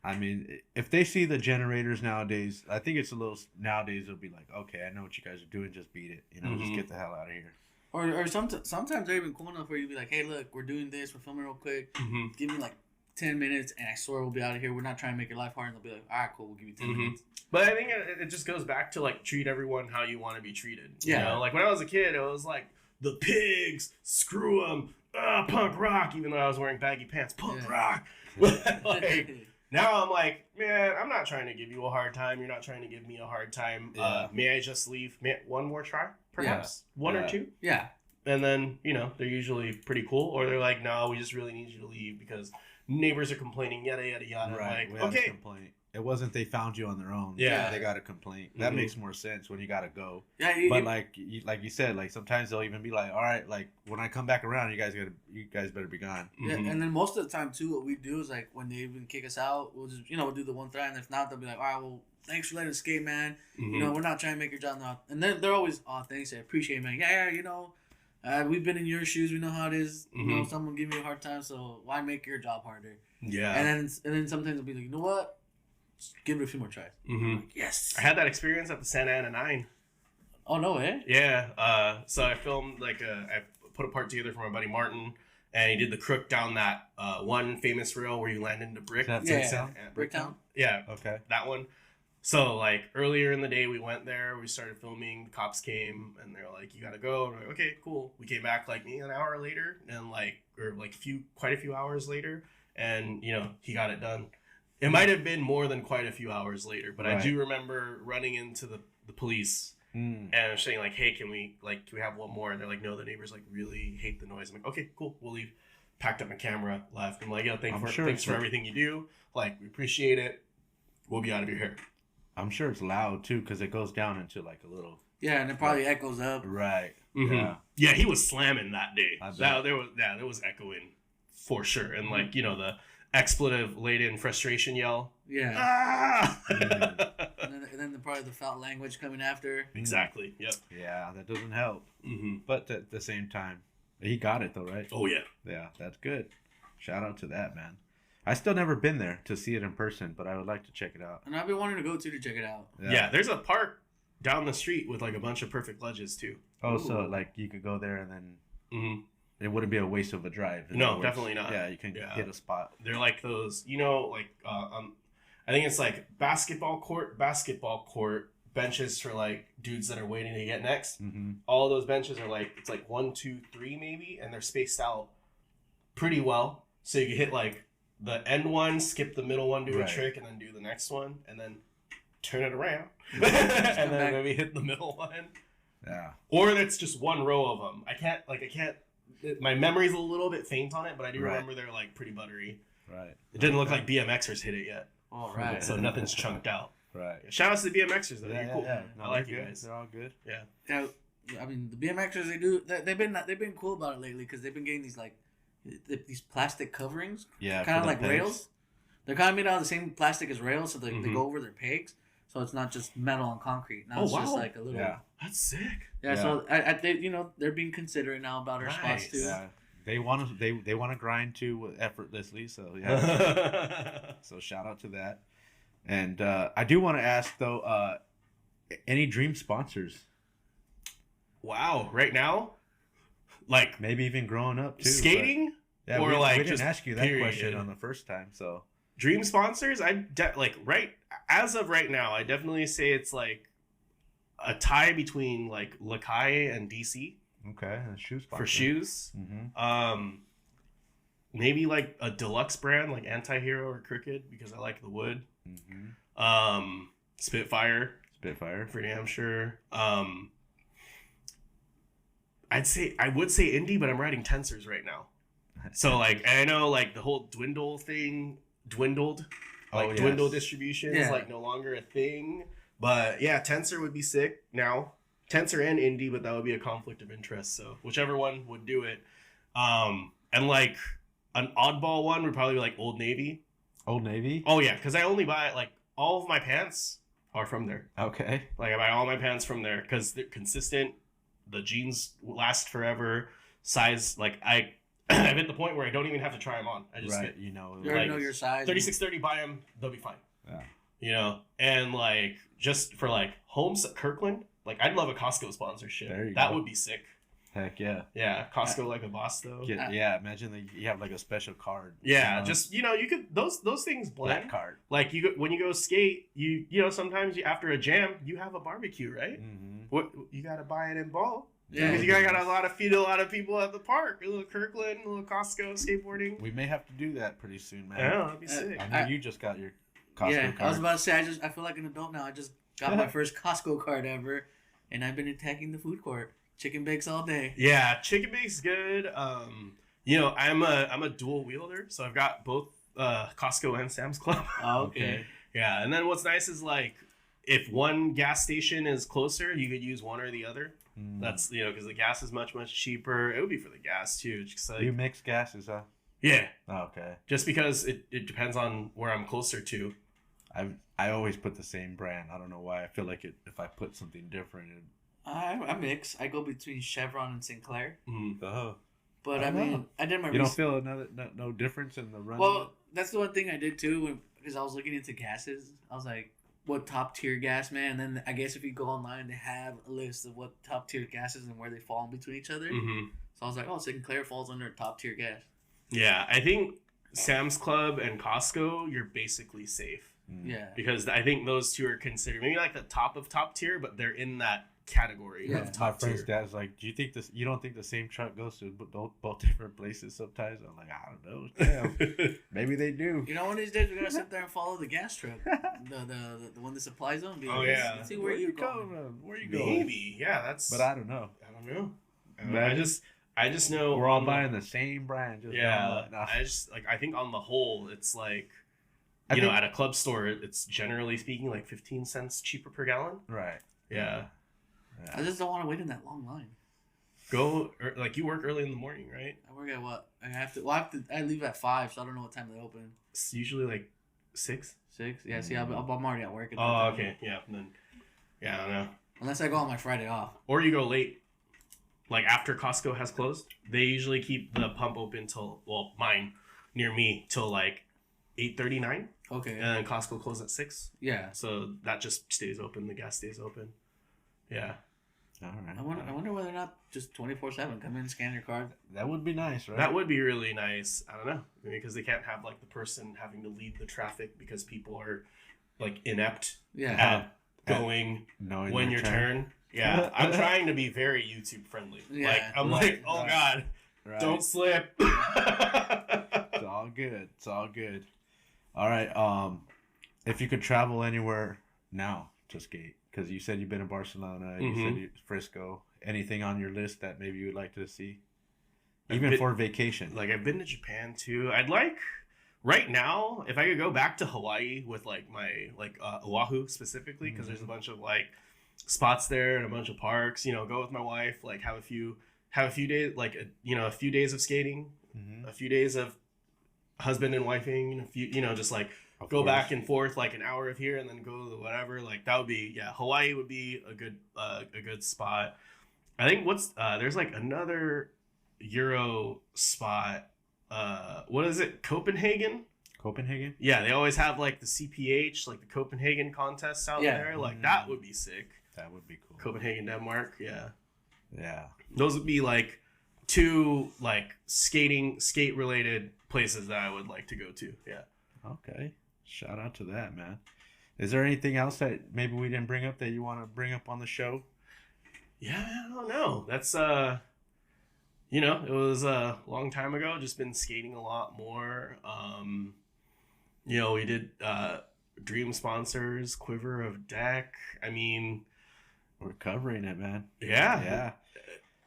I mean, if they see the generators nowadays, I think it's a little nowadays. They'll be like, okay, I know what you guys are doing. Just beat it. Just get the hell out of here. Or sometimes they're even cool enough where you'd be like, hey, look, we're doing this. We're filming real quick. Mm-hmm. Give me like 10 minutes and I swear we'll be out of here. We're not trying to make your life hard. And they'll be like, all right, cool. We'll give you 10 minutes. But I think it just goes back to like treat everyone how you want to be treated. Yeah. Like when I was a kid, it was like the pigs, screw them, punk rock. Even though I was wearing baggy pants, punk rock. Like, now I'm like, man, I'm not trying to give you a hard time. You're not trying to give me a hard time. Yeah. May I just leave? One more try, perhaps one or two. Yeah. And then they're usually pretty cool, or they're like, no, we just really need you to leave because neighbors are complaining, yada yada yada. Right. Like, okay. Complaint. It wasn't they found you on their own. Yeah. They got a complaint. That makes more sense when you got to go. Yeah. But like you said, like sometimes they'll even be like, all right, like when I come back around, you guys better be gone. Yeah, and then most of the time too, what we do is like when they even kick us out, we'll just we'll do the one threat, and if not, they'll be like, all right, well, thanks for letting us skate, man. We're not trying to make your job now. And then they're always, oh, thanks, I appreciate it, man. Yeah, we've been in your shoes, we know how it is. Someone give me a hard time, so why make your job harder? Yeah. And then sometimes they'll be like, you know what? Just give it a few more tries. Like, yes. I had that experience at the Santa Ana 9. Oh no way. Yeah. So I filmed I put a part together for my buddy Martin, and he did the crook down that one famous rail where you land into brick. That's Bricktown. Yeah. Okay. That one. So like earlier in the day we went there, we started filming, the cops came and they're like, you gotta go. And we're like, okay, cool. We came back like maybe an hour later and quite a few hours later, and he got it done. It might have been more than quite a few hours later, but I do remember running into the police and I'm saying like, hey, can we have one more? And they're like, no, the neighbors like really hate the noise. I'm like, okay, cool, we'll leave. Packed up my camera, left. I'm like, yo, thanks for everything you do. Like, we appreciate it. We'll be out of your hair. I'm sure it's loud too because it goes down into like a little. Yeah, and it probably echoes up. Right. Yeah. Yeah, he was slamming that day. There was echoing for sure, and the expletive laden frustration yell. Yeah. Ah! and then probably the foul language coming after. Exactly. Yep. Yeah, that doesn't help. But at the same time, he got it though, right? Oh yeah. Yeah, that's good. Shout out to that, man. I still never been there to see it in person, but I would like to check it out. And I've been wanting to go to check it out. Yeah, there's a park down the street with like a bunch of perfect ledges too. Oh, Ooh. so like you could go there and then it wouldn't be a waste of a drive. No, definitely not. Yeah, you can hit a spot. They're like those, I think it's like basketball court benches for like dudes that are waiting to get next. All of those benches are like, it's like 1, 2, 3 maybe, and they're spaced out pretty well. So you can hit like the end one, skip the middle one, do a trick, and then do the next one, and then turn it around, and then maybe hit the middle one. Yeah. Or it's just one row of them. I can't. My memory's a little bit faint on it, but I do remember they're like pretty buttery. Right. It didn't look like BMXers hit it yet. All right. So nothing's chunked out. Right. Shout out to the BMXers though. They're cool. Yeah. No, I like they're you good. guys. They're all good. Yeah. Yeah. I mean, the BMXers they've been cool about it lately because they've been getting these like these plastic coverings. Yeah. Kind of like rails. They're kind of made out of the same plastic as rails, so they go over their pegs. So it's not just metal and concrete. Now it's just like a little. Yeah. That's sick. Yeah. So they're being considerate now about our spots too. Yeah. They want to grind too effortlessly. So yeah. So shout out to that. And I do want to ask though, any dream sponsors? Wow, right now, like maybe even growing up too. Skating, yeah, or we like didn't ask you that question on the first time. So dream sponsors, as of right now, I definitely say it's like a tie between like Lakai and DC. Okay, and shoe sponsor. For shoes. Maybe like a deluxe brand like Anti-Hero or Crooked because I like the wood. Spitfire for damn sure. I would say indie, but I'm writing Tensors right now. So like, and I know like the whole dwindled. Like dwindle distribution is like no longer a thing. But yeah, Tensor would be sick now. Tensor and indie, but that would be a conflict of interest. So whichever one would do it. And like an oddball one would probably be like Old Navy. Old Navy? Oh yeah, because I only buy like all of my pants are from there. Okay. Like I buy all my pants from there because they're consistent. The jeans last forever. Size, like I've hit the point where I don't even have to try them on. I just get, you already know your size. 36-30, buy them, they'll be fine. Yeah. You know, and like just for like homes at Kirkland, like I'd love a Costco sponsorship. That would be sick. Heck yeah. Yeah, Costco like a boss though. Yeah, imagine that you have like a special card. Yeah, just you could those things blend. Black card. Like when you go skate, you know sometimes after a jam you have a barbecue, right? What you gotta buy it in bulk. Yeah, because you got feed a lot of people at the park. A little Kirkland, a little Costco skateboarding. We may have to do that pretty soon, man. Yeah, that'd be sick. I know you just got your Costco card. I was about to say I feel like an adult now. I just got my first Costco card ever, and I've been attacking the food court. Chicken bakes all day. Yeah, chicken bakes good. You know, I'm a dual wielder, so I've got both Costco and Sam's Club. Oh, okay. Yeah, and then what's nice is like if one gas station is closer, you could use one or the other. That's because the gas is much cheaper. It would be for the gas too. Just like, you mix gases, huh? Yeah. Oh, okay. Just because it depends on where I'm closer to. I always put the same brand. I don't know why. I feel like if I put something different. I mix. I go between Chevron and Sinclair. Oh. But I mean, I did my. You don't feel no difference in the run? Well, that's the one thing I did too, because I was looking into gases. I was like, what top tier gas, man? And then I guess if you go online, they have a list of what top tier gases and where they fall in between each other. So I was like, oh, Sinclair falls under top tier gas. Yeah, I think Sam's Club and Costco, you're basically safe. Yeah. Because I think those two are considered maybe like the top of top tier, but they're in that category of top My friend's tier. dad's like, you don't think the same truck goes to both different places sometimes? I'm like, I don't know. Damn. Maybe they do. You know, one of these days we're gonna sit there and follow the gas truck, the one that supplies them. Let's see where you go. Where you going? Maybe, yeah. That's. But I don't know. I just know we're all buying the same brand. I think on the whole, it's like. At a club store, it's generally speaking like 15 cents cheaper per gallon. Right. Yeah. I just don't want to wait in that long line. You work early in the morning, right? I work at what? I leave at 5, so I don't know what time they open. It's usually like 6. 6? Yeah, see, I'm already at work. Okay. Yeah. Then, I don't know. Unless I go on my Friday off. Or you go late. Like after Costco has closed, they usually keep the pump open till, mine near me, till like 8:39. Okay. And then Costco closes at 6. Yeah. So that just stays open. The gas stays open. Yeah. All right. I wonder whether or not just 24/7 come in, scan your card. That would be nice, right? That would be really nice. I don't know, because they can't have like the person having to lead the traffic because people are like inept at going when your turn. Yeah, I'm trying to be very YouTube friendly. Yeah. Like I'm like, oh God, don't slip. It's all good. It's all good. All right. If you could travel anywhere now to skate, because you said you've been in Barcelona, you said you're Frisco. Anything on your list that maybe you would like to see, even for vacation? Like I've been to Japan too. I'd like right now if I could go back to Hawaii with like my Oahu specifically, because there's a bunch of like spots there and a bunch of parks. Go with my wife, like have a few days, like a few days of skating, a few days of husband and wifing, a few, just like go back and forth like an hour of here and then go to whatever. Like that would be Hawaii would be a good spot. I think there's like another Euro spot. What is it? Copenhagen? Copenhagen? Yeah, they always have like the CPH, like the Copenhagen contests out there. Like that would be sick. That would be cool. Copenhagen, Denmark. Yeah. Yeah. Those would be like 2 like skate related places that I would like to go to. Yeah. Okay. Shout out to that, man. Is there anything else that maybe we didn't bring up that you want to bring up on the show? Yeah, I don't know. That's you know, it was a long time ago. Just been skating a lot more. You know, we did dream sponsors, Quiver of Deck. I mean, we're covering it, man. Yeah. Yeah.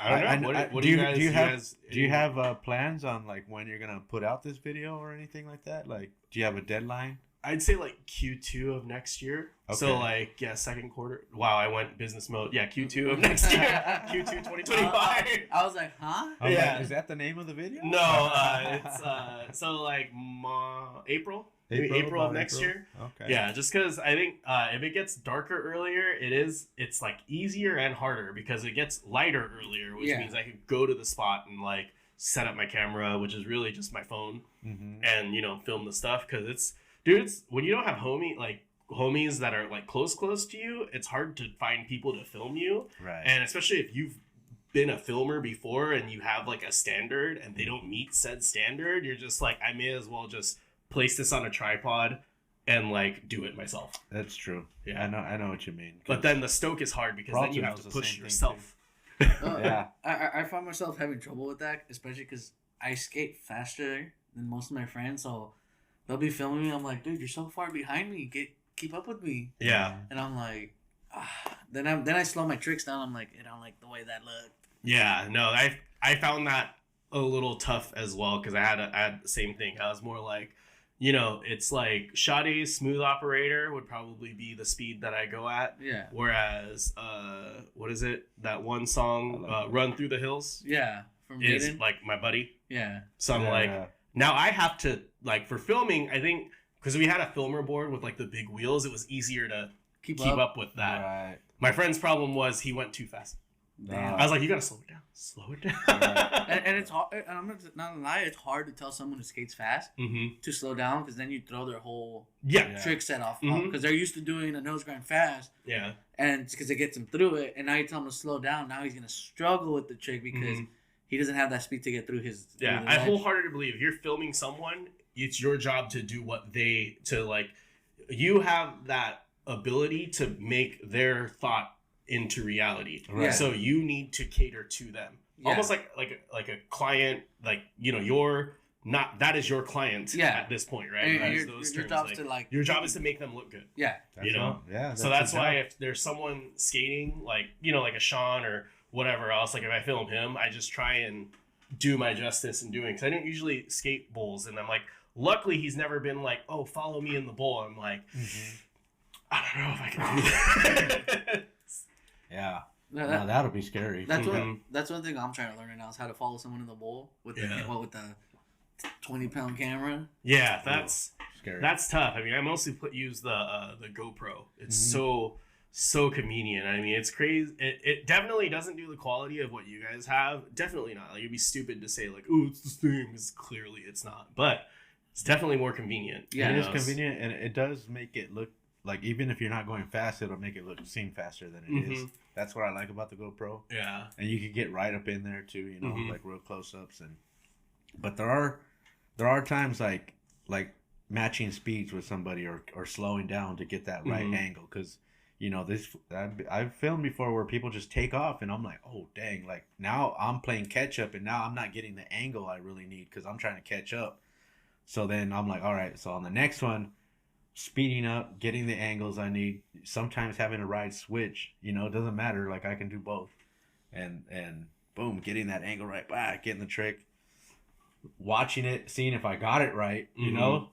I don't know. What do you have plans on like when you're gonna put out this video or anything like that? Like, do you have a deadline? I'd say like Q2 of next year. Okay. So like, yeah, second quarter. Wow, I went business mode. Yeah, Q2 of next year. Q2 2025. I was like, huh? Yeah. Like, is that the name of the video? No, it's so like April of next year. Okay. Yeah, just because I think if it gets darker earlier, it's like easier and harder because it gets lighter earlier, which means I could go to the spot and like set up my camera, which is really just my phone, and you know, film the stuff because it's when you don't have homies that are like close to you, it's hard to find people to film you, right? And especially if you've been a filmer before and you have like a standard and they don't meet said standard, you're just like, I may as well just place this on a tripod and like do it myself. That's true. Yeah, I know what you mean. But then the stoke is hard because then you have to push yourself. Yeah, I find myself having trouble with that, especially because I skate faster than most of my friends. So they'll be filming me. I'm like, dude, you're so far behind me. Keep up with me. Yeah. And I'm like, then I slow my tricks down. I'm like, I don't like the way that looked. Yeah. No, I found that a little tough as well because I had the same thing. I was more like, you know, it's like Sade's smooth operator would probably be the speed that I go at. Yeah. Whereas, what is it? That one song, Run Through the Hills. Yeah. From is Maiden. like my buddy. Yeah. So I'm like, now I have to like for filming. I think because we had a filmer board with like the big wheels, it was easier to keep up with that. Right. My friend's problem was he went too fast. I was like, you gotta slow it down. Slow it down. And it's hard. And I'm not gonna lie, it's hard to tell someone who skates fast to slow down because then you throw their whole trick set off because they're used to doing a nose grind fast. Yeah. And it's because it gets him through it. And now you tell him to slow down. Now he's gonna struggle with the trick because he doesn't have that speed to get through his. Yeah, I wholeheartedly believe if you're filming someone, it's your job to do you have that ability to make their thought into reality. Right. So you need to cater to them. Yeah. Almost like a client, like, you know, that is your client at this point, right? Your job is to make them look good. Yeah. You know? So that's why if there's someone skating, like, you know, like a Sean or whatever else, like if I film him, I just try and do my justice in doing, because I don't usually skate bowls, and I'm like, luckily he's never been like, oh, follow me in the bowl. I'm like, I don't know if I can do that. Yeah. No, that'll be scary. That's one thing I'm trying to learn right now is how to follow someone in the bowl with the 20-pound camera. Yeah, that's scary. That's tough. I mean, I mostly use the GoPro. It's so convenient. I mean, it's crazy. It definitely doesn't do the quality of what you guys have. Definitely not. Like, it'd be stupid to say like, oh, it's the same, because clearly it's not. But it's definitely more convenient. Yeah, it is convenient, and it does make it look like, even if you're not going fast, it'll make it seem faster than it is. That's what I like about the GoPro. Yeah. And you can get right up in there too, you know, like real close-ups. But there are times like matching speeds with somebody or slowing down to get that right angle, because, you know, I've filmed before where people just take off and I'm like, oh dang, like now I'm playing catch up and now I'm not getting the angle I really need because I'm trying to catch up. So then I'm like, all right, so on the next one, speeding up, getting the angles I need, sometimes having a ride switch, you know, it doesn't matter, like I can do both, and boom, getting that angle right back, getting the trick, watching it, seeing if I got it right, you know,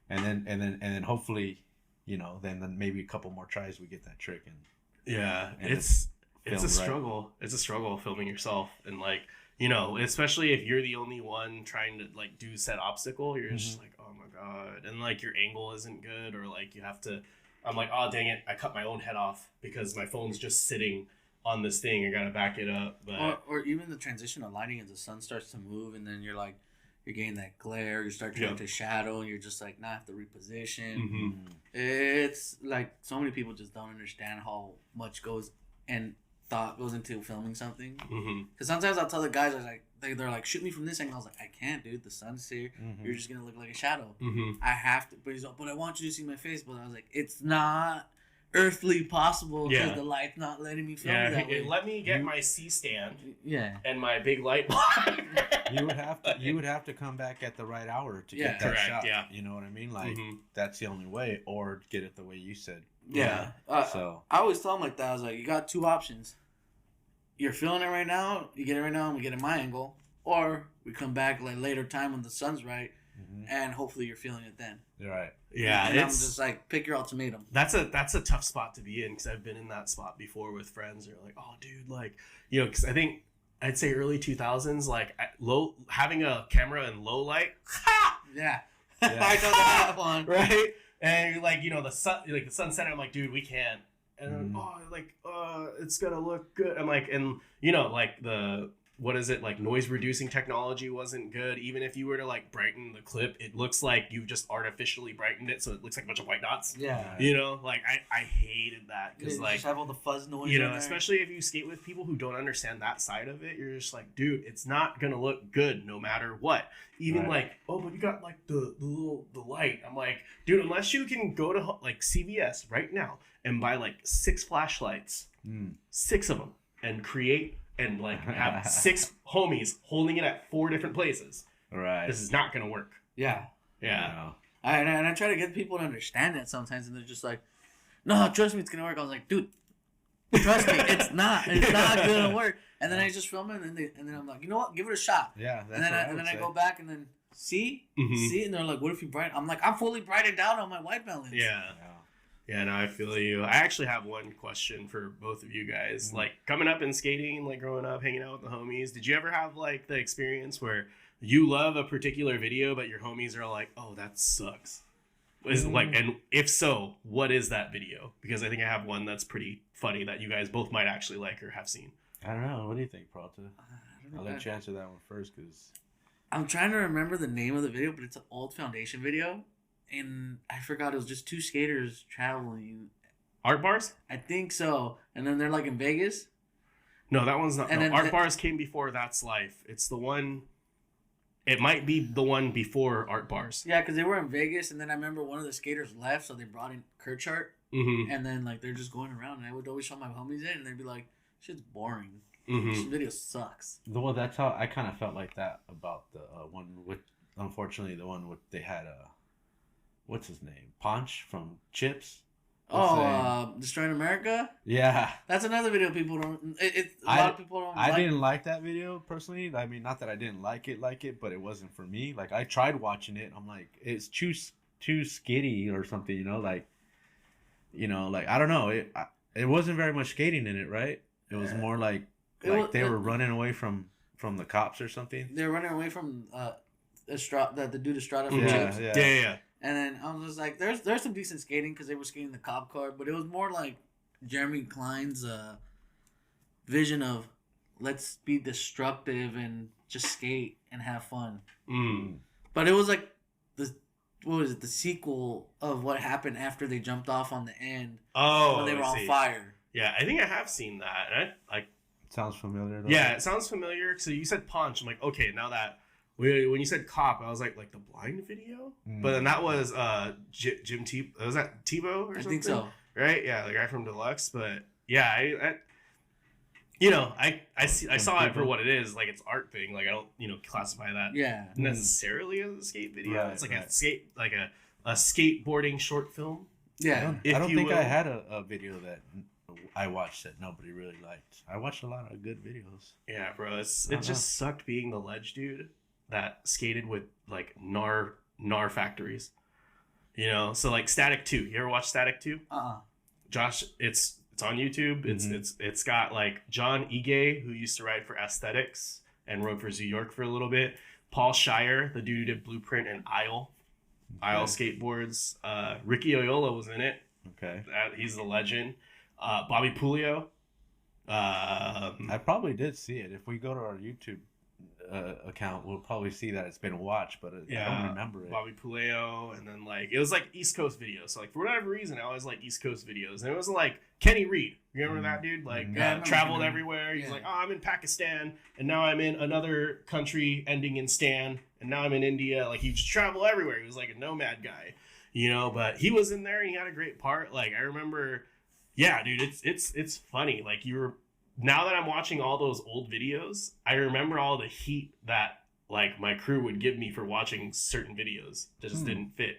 and then hopefully, you know, then maybe a couple more tries we get that trick. And it's a struggle. It's a struggle filming yourself, and like, you know, especially if you're the only one trying to like do said obstacle, you're just like, oh my god, and like your angle isn't good, or like you have to, I'm like, oh dang it, I cut my own head off because my phone's just sitting on this thing. I gotta back it up. But or even the transition of lighting as the sun starts to move, and then you're getting that glare. You start turning to shadow, and you're just like, I have to reposition. Mm-hmm. It's like so many people just don't understand how much goes and thought goes into filming something. Because sometimes I'll tell the guys, they're like, shoot me from this angle. I was like, I can't, dude. The sun's here. You're just gonna look like a shadow. I have to. But he's like, but I want you to see my face. But I was like, it's not earthly possible because the light's not letting me film that way. Let me get my C stand. Yeah. And my big light. You would have to come back at the right hour to get that shot. Yeah. You know what I mean? Like that's the only way, or get it the way you said. Yeah. So I always tell them like that. I was like, you got two options. You're feeling it right now. You get it right now, and we get in my angle, or we come back like later time when the sun's right, and hopefully you're feeling it then. You're right. Yeah, and I'm just like, pick your ultimatum. That's a tough spot to be in because I've been in that spot before with friends. They're like, oh, dude, like, you know, because I think I'd say early 2000s, like having a camera in low light. Ha! Yeah. I know that one. Right? And like, you know, the sun setting, I'm like, dude, we can't. And then, it's gonna look good. I'm like, and you know, like like noise reducing technology wasn't good. Even if you were to like brighten the clip, it looks like you just artificially brightened it, so it looks like a bunch of white dots. Yeah. You know, like I hated that because like just have all the fuzz noise. You know, especially if you skate with people who don't understand that side of it, you're just like, dude, it's not gonna look good no matter what. Even like, oh, but you got like the light. I'm like, dude, unless you can go to like CVS right now and buy like 6 flashlights, 6 of them, and create and like have 6 homies holding it at 4 different places. Right. This is not gonna work. Yeah. Yeah. And I try to get people to understand that sometimes, and they're just like, no, trust me, it's gonna work. I was like, dude, trust me, it's not gonna work. And then I just film it, and then I'm like, you know what, give it a shot. Yeah. That's and then I go back and then see, and they're like, what if you brighten? I'm like, I'm fully brightened down on my white balance. Yeah. Yeah, no, I feel you. I actually have one question for both of you guys. Like, coming up and skating, like, growing up, hanging out with the homies, did you ever have, like, the experience where you love a particular video, but your homies are like, oh, that sucks? And if so, what is that video? Because I think I have one that's pretty funny that you guys both might actually like or have seen. I don't know. What do you think, Pralta? I'll let you answer that one first, because I'm trying to remember the name of the video, but it's an old Foundation video. And I forgot, it was just 2 skaters traveling. Art Bars? I think so. And then they're like in Vegas. No, that one's not. No, Art Bars came before That's Life. It's the one. It might be the one before Art Bars. Yeah, because they were in Vegas, and then I remember one of the skaters left, so they brought in Kurchart. And then like they're just going around, and I would always show my homies in, and they'd be like, "Shit's boring. This video sucks." Well, that's how I kind of felt like that about the one with. Unfortunately, the one with they had what's his name? Punch from Chips. Destroying America? Yeah. That's another video people don't... A lot of people don't I didn't like that video, personally. I mean, not that I didn't like it, but it wasn't for me. Like, I tried watching it. I'm like, it's too skitty or something, you know? Like, I don't know. It wasn't very much skating in it, right? It was more like they were running away from the cops or something. They were running away from the dude Estrada from Chips. Yeah. And then I was just like, there's some decent skating because they were skating the cop car, but it was more like Jeremy Klein's vision of let's be destructive and just skate and have fun. But it was like the sequel of what happened after they jumped off on the end when they were on fire. Yeah, I think I have seen that. And I sounds familiar though. Yeah, it sounds familiar. So you said Punch. I'm like, okay, now that when you said Cop, I was like the blind video? But then that was Jim T. Was that Tebow or something? I think so. Right? Yeah, the guy from Deluxe. But yeah, I saw it for what it is. Like, it's art thing. Like, I don't classify that necessarily as a skate video. Right, it's like a skateboarding short film. Yeah. I don't think I had a video that I watched that nobody really liked. I watched a lot of good videos. Yeah, bro. It just sucked being the ledge dude that skated with like gnar factories. So like Static 2. You ever watch Static 2? Josh, it's on YouTube. It's got like John Ige, who used to ride for Aesthetics and rode for Zoo York for a little bit. Paul Shire, the dude who did Blueprint and Isle skateboards. Ricky Oyola was in it. Okay. He's the legend. Bobby Pulio, I probably did see it. If we go to our YouTube account, we'll probably see that it's been watched, but I don't remember it. Bobby Puleo, and then like it was like East Coast videos. So like for whatever reason, I always like East Coast videos, and it wasn't like Kenny Reed. You remember that dude? Like traveled everywhere. He's like, oh, I'm in Pakistan, and now I'm in another country ending in Stan, and now I'm in India. Like he just traveled everywhere. He was like a nomad guy, you know. But he was in there, and he had a great part. Like I remember, yeah, dude, it's funny. Like now that I'm watching all those old videos, I remember all the heat that like my crew would give me for watching certain videos that just didn't fit.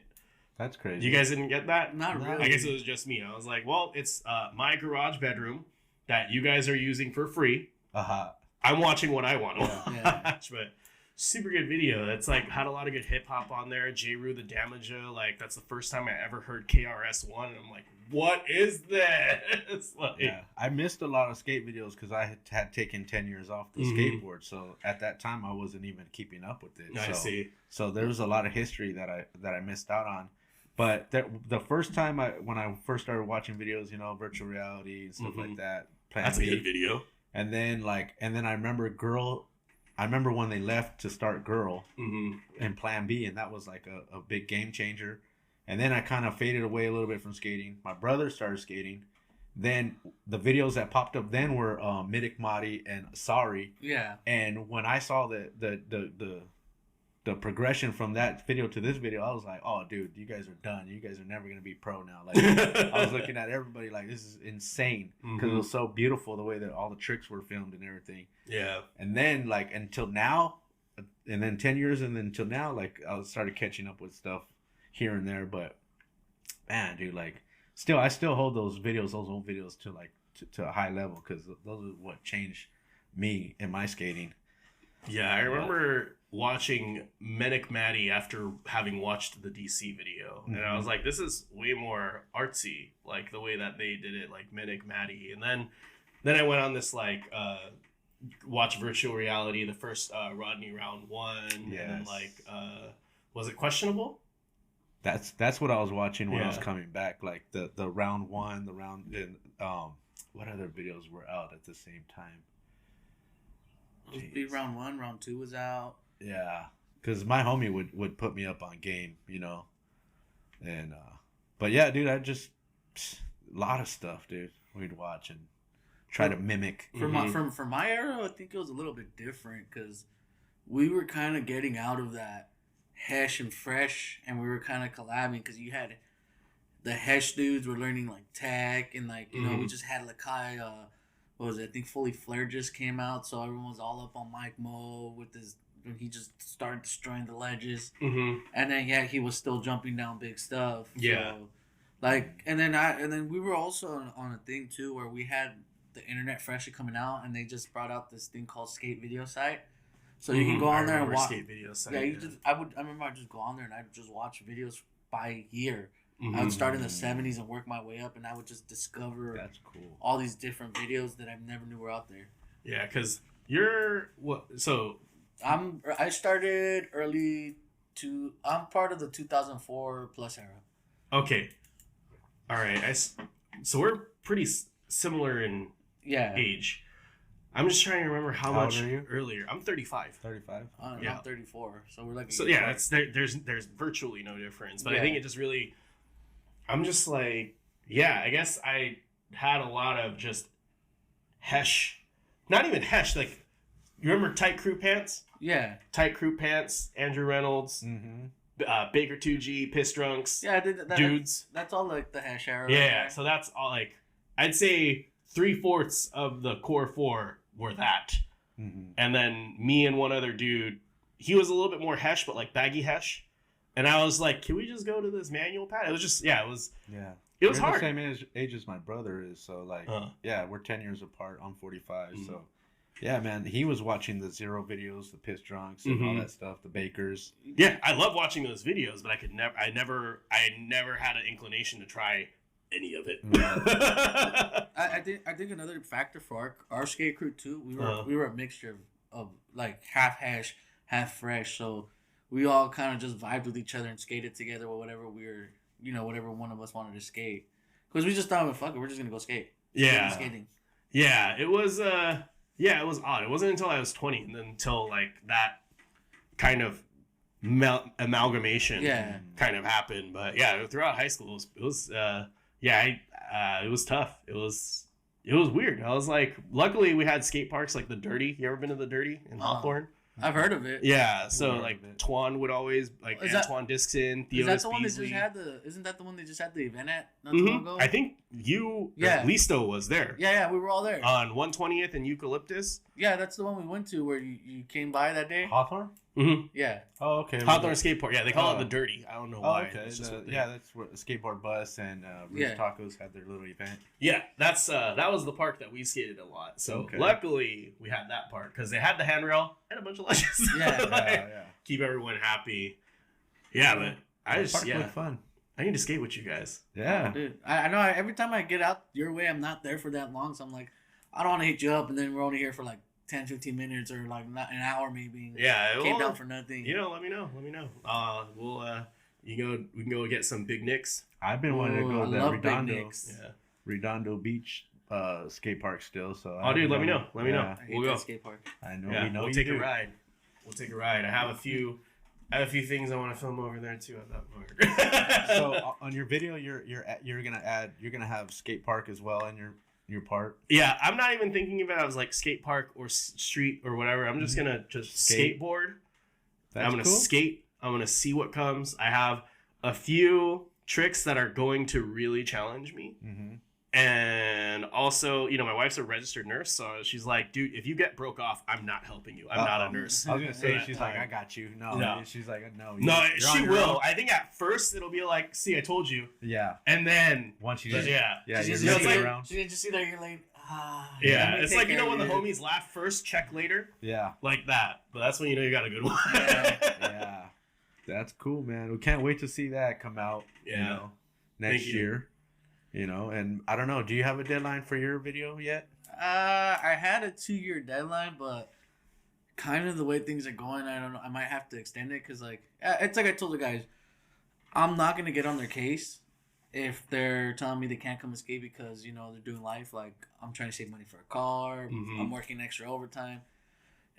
That's crazy. You guys didn't get that? Not really. I guess it was just me. I was like, well, it's my garage bedroom that you guys are using for free. I'm watching what I want to watch, but super good video. That's like had a lot of good hip hop on there. J-Roo the Damager, like that's the first time I ever heard KRS-One, and I'm like, what is this? Like, I missed a lot of skate videos because I had taken 10 years off the skateboard, so at that time I wasn't even keeping up with it. I see. So there was a lot of history that I missed out on. But the first time when I first started watching videos, you know, virtual reality and stuff like that. That's a good video. And then I remember when they left to start Girl in Plan B, and that was like a big game changer. And then I kind of faded away a little bit from skating. My brother started skating. Then the videos that popped up then were Midik Madi and Sorry. Yeah. And when I saw the progression from that video to this video, I was like, oh, dude, you guys are done. You guys are never going to be pro now. Like, I was looking at everybody like, this is insane. Because it was so beautiful the way that all the tricks were filmed and everything. Yeah. And then, like, until now, and then 10 years, and then until now, like, I started catching up with stuff here and there. But, man, dude, like, I still hold those old videos to, like, to a high level. Because those are what changed me in my skating. Yeah, I remember watching Midik Madi after having watched the DC video, and I was like, this is way more artsy, like the way that they did it, like Midik Madi. And then I went on this like watch virtual reality, the first Rodney Round 1, and then like was it Questionable? That's what I was watching when I was coming back, like the Round 1, the round, and what other videos were out at the same time? Round 1, Round 2 was out. Yeah, because my homie would put me up on game, you know, and but yeah, dude, I just a lot of stuff, dude. We'd watch and try to mimic. For my era, I think it was a little bit different because we were kind of getting out of that Hesh and Fresh, and we were kind of collabing because you had the Hesh dudes were learning like tech, and like you know we just had Lakai. What was it? I think Fully Flared just came out, so everyone was all up on Mike Mo with his. When he just started destroying the ledges, and then he was still jumping down big stuff. Yeah, so, like, and then we were also on a thing too where we had the internet freshly coming out, and they just brought out this thing called Skate Video Site. So you can go on there and watch Skate Video Site. Yeah, I remember I'd just go on there and I'd just watch videos by year. I would start in the 70s and work my way up, and I would just discover all these different videos that I never knew were out there. Yeah, because you're what? So I started I'm part of the 2004 plus era. Okay, all right. So we're pretty similar in age. I'm just trying to remember how much earlier. I'm 35. 35. I'm 34. So we're like. So yeah, there's virtually no difference, but I think it just really. I'm just like, yeah, I guess I had a lot of just Hesh, not even Hesh, like, you remember Tight Crew Pants? Yeah. Tight Crew Pants, Andrew Reynolds, Baker 2G, Piss Drunks, Dudes. That's all like the Hesh era. Yeah, right? So that's all like, I'd say 3/4 of the core 4 were that. And then me and one other dude, he was a little bit more Hesh, but like baggy Hesh. And I was like, can we just go to this manual pad? It was just, it was hard. The same age as my brother is, so like, we're 10 years apart. I'm 45, so yeah, man. He was watching the Zero videos, the Piss Drunks, and all that stuff, the Bakers. Yeah, I love watching those videos, but I never had an inclination to try any of it. I think another factor for our skate crew too. We were a mixture of like half Hesh, half Fresh, so. We all kind of just vibed with each other and skated together or whatever whatever one of us wanted to skate. Because we just thought, fuck it, we're just going to go skate. Yeah. Skating. Yeah, it was it was odd. It wasn't until I was 20 and then until like that kind of amalgamation kind of happened. But yeah, throughout high school it was it was tough. It was weird. I was like, luckily we had skate parks like the Dirty. You ever been to the Dirty in Hawthorne? I've heard of it. Yeah, so like Twan would always like Antoine Dixon, Theo. Is that the one that just had Isn't that the one they just had the event at not too long ago? I think Listo was there. Yeah, we were all there on 120th and Eucalyptus. Yeah, that's the one we went to where you came by that day. Hawthorne. Mm-hmm. Yeah. Oh, okay. Hawthorne Skateport. Yeah, they call it the Dirty. I don't know why. Okay. That's where Skateboard Bus and Roof Tacos had their little event. Yeah, that's that was the park that we skated a lot. So luckily we had that park because they had the handrail and a bunch of ledges. Yeah, keep everyone happy. Yeah, but I just fun. I need to skate with you guys. Yeah, dude. I know. Every time I get out your way, I'm not there for that long, so I'm like, I don't want to hit you up, and then we're only here for like 10, 15 minutes or like not an hour maybe. Yeah, came down for nothing. Let me know. We'll we can go get some Big Nicks. I've been wanting to go to that Redondo. Yeah. Redondo Beach skate park still. So dude, let me know. Let me know. We'll go skate park. I know. We know. We'll take a ride. We'll take a ride. I have a few things I want to film over there too at that park. So on your video, you're gonna have skate park as well in your part. Yeah, I'm not even thinking of it as like skate park or street or whatever. I'm just gonna skateboard. I'm gonna skate. I'm gonna see what comes. I have a few tricks that are going to really challenge me. Mm-hmm. And also, my wife's a registered nurse, so she's like, dude, if you get broke off, I'm not helping you. I'm not a nurse. I was gonna say, she's like, I got you. No. She's like, no. No, she will. I think at first it'll be like, see, I told you. Yeah. And then once you she didn't just see that you're like, yeah, it's like when the homies laugh first, check later. Yeah. Like that. But that's when you got a good one. Yeah. That's cool, man. We can't wait to see that come out. Yeah. Next year. And I don't know. Do you have a deadline for your video yet? I had a 2-year deadline, but kind of the way things are going, I don't know. I might have to extend it because, it's like I told the guys, I'm not gonna get on their case if they're telling me they can't come and skate because they're doing life. Like I'm trying to save money for a car. Mm-hmm. I'm working extra overtime,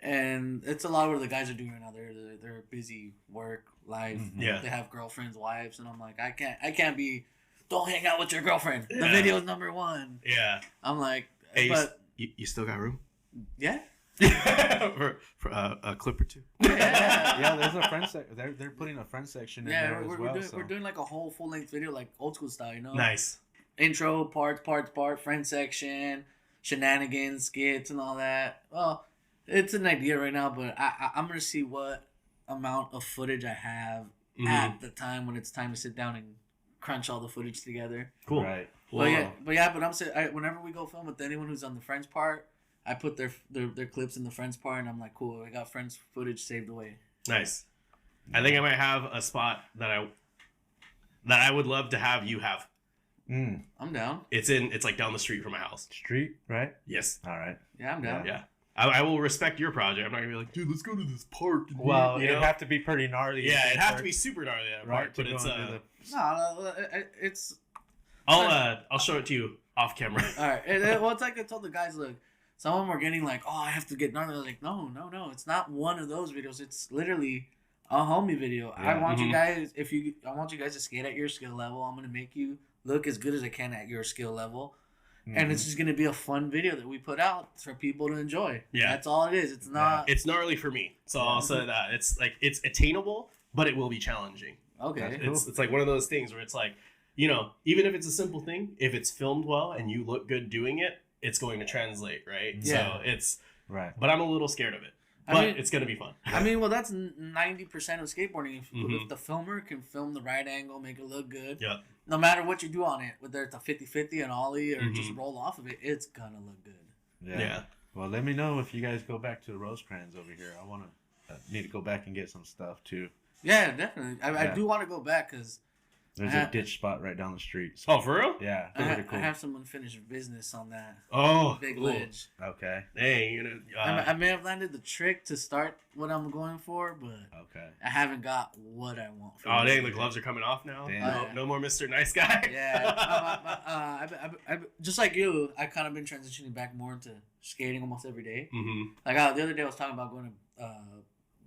and it's a lot of what the guys are doing right now. They're busy work life. Mm-hmm. Yeah, they have girlfriends, wives, and I'm like, I can't be. Don't hang out with your girlfriend. The video's number one. Yeah. I'm like, hey, you still got room? Yeah. for a clip or two. Yeah. There's a friend section. They're putting a friend section in there as well. We're doing like a whole full length video, like old school style, Nice. Intro, part, friend section, shenanigans, skits, and all that. Well, it's an idea right now, but I'm gonna see what amount of footage I have at the time when it's time to sit down and crunch all the footage together. Cool. Right. But I'm saying, whenever we go film with anyone who's on the friends part, I put their clips in the friends part, and I'm like, cool, I got friends footage saved away. Nice. I think I might have a spot that I would love to have you have. I'm down. It's like down the street from my house. Street, right? Yes. All right. Yeah, I'm down. Yeah. I will respect your project. I'm not gonna be like, dude, let's go to this park. Well, it'd have to be pretty gnarly. Yeah, it'd have to be super gnarly that park. But it's. I'll show it to you off camera. All right. It's like I told the guys, look, some of them are getting like, oh, I have to get gnarly. I was like, no, it's not one of those videos. It's literally a homie video. Yeah. I want you guys, I want you guys to skate at your skill level. I'm gonna make you look as good as I can at your skill level. And it's just going to be a fun video that we put out for people to enjoy. Yeah. That's all it is. It's not... It's gnarly for me. So I'll say that. It's like, it's attainable, but it will be challenging. Okay. It's like one of those things where it's like, even if it's a simple thing, if it's filmed well and you look good doing it, it's going to translate, right? Yeah. So it's... Right. But I'm a little scared of it. But it's going to be fun. Well, that's 90% of skateboarding. If the filmer can film the right angle, make it look good, no matter what you do on it, whether it's a 50-50, an ollie, or just roll off of it, it's going to look good. Yeah. Well, let me know if you guys go back to the Rosecrans over here. I want to need to go back and get some stuff, too. Yeah, definitely. I do want to go back because There's a ditch spot right down the street. Oh, for real? Yeah. I have some unfinished business on that. Oh, big cool. ledge. Okay. Dang, I may have landed the trick to start what I'm going for, but I haven't got what I want. Oh, dang, the gloves are coming off now. No more Mr. Nice Guy. Yeah. I just like you, I kind of been transitioning back more into skating almost every day. Mm-hmm. Like the other day, I was talking about going to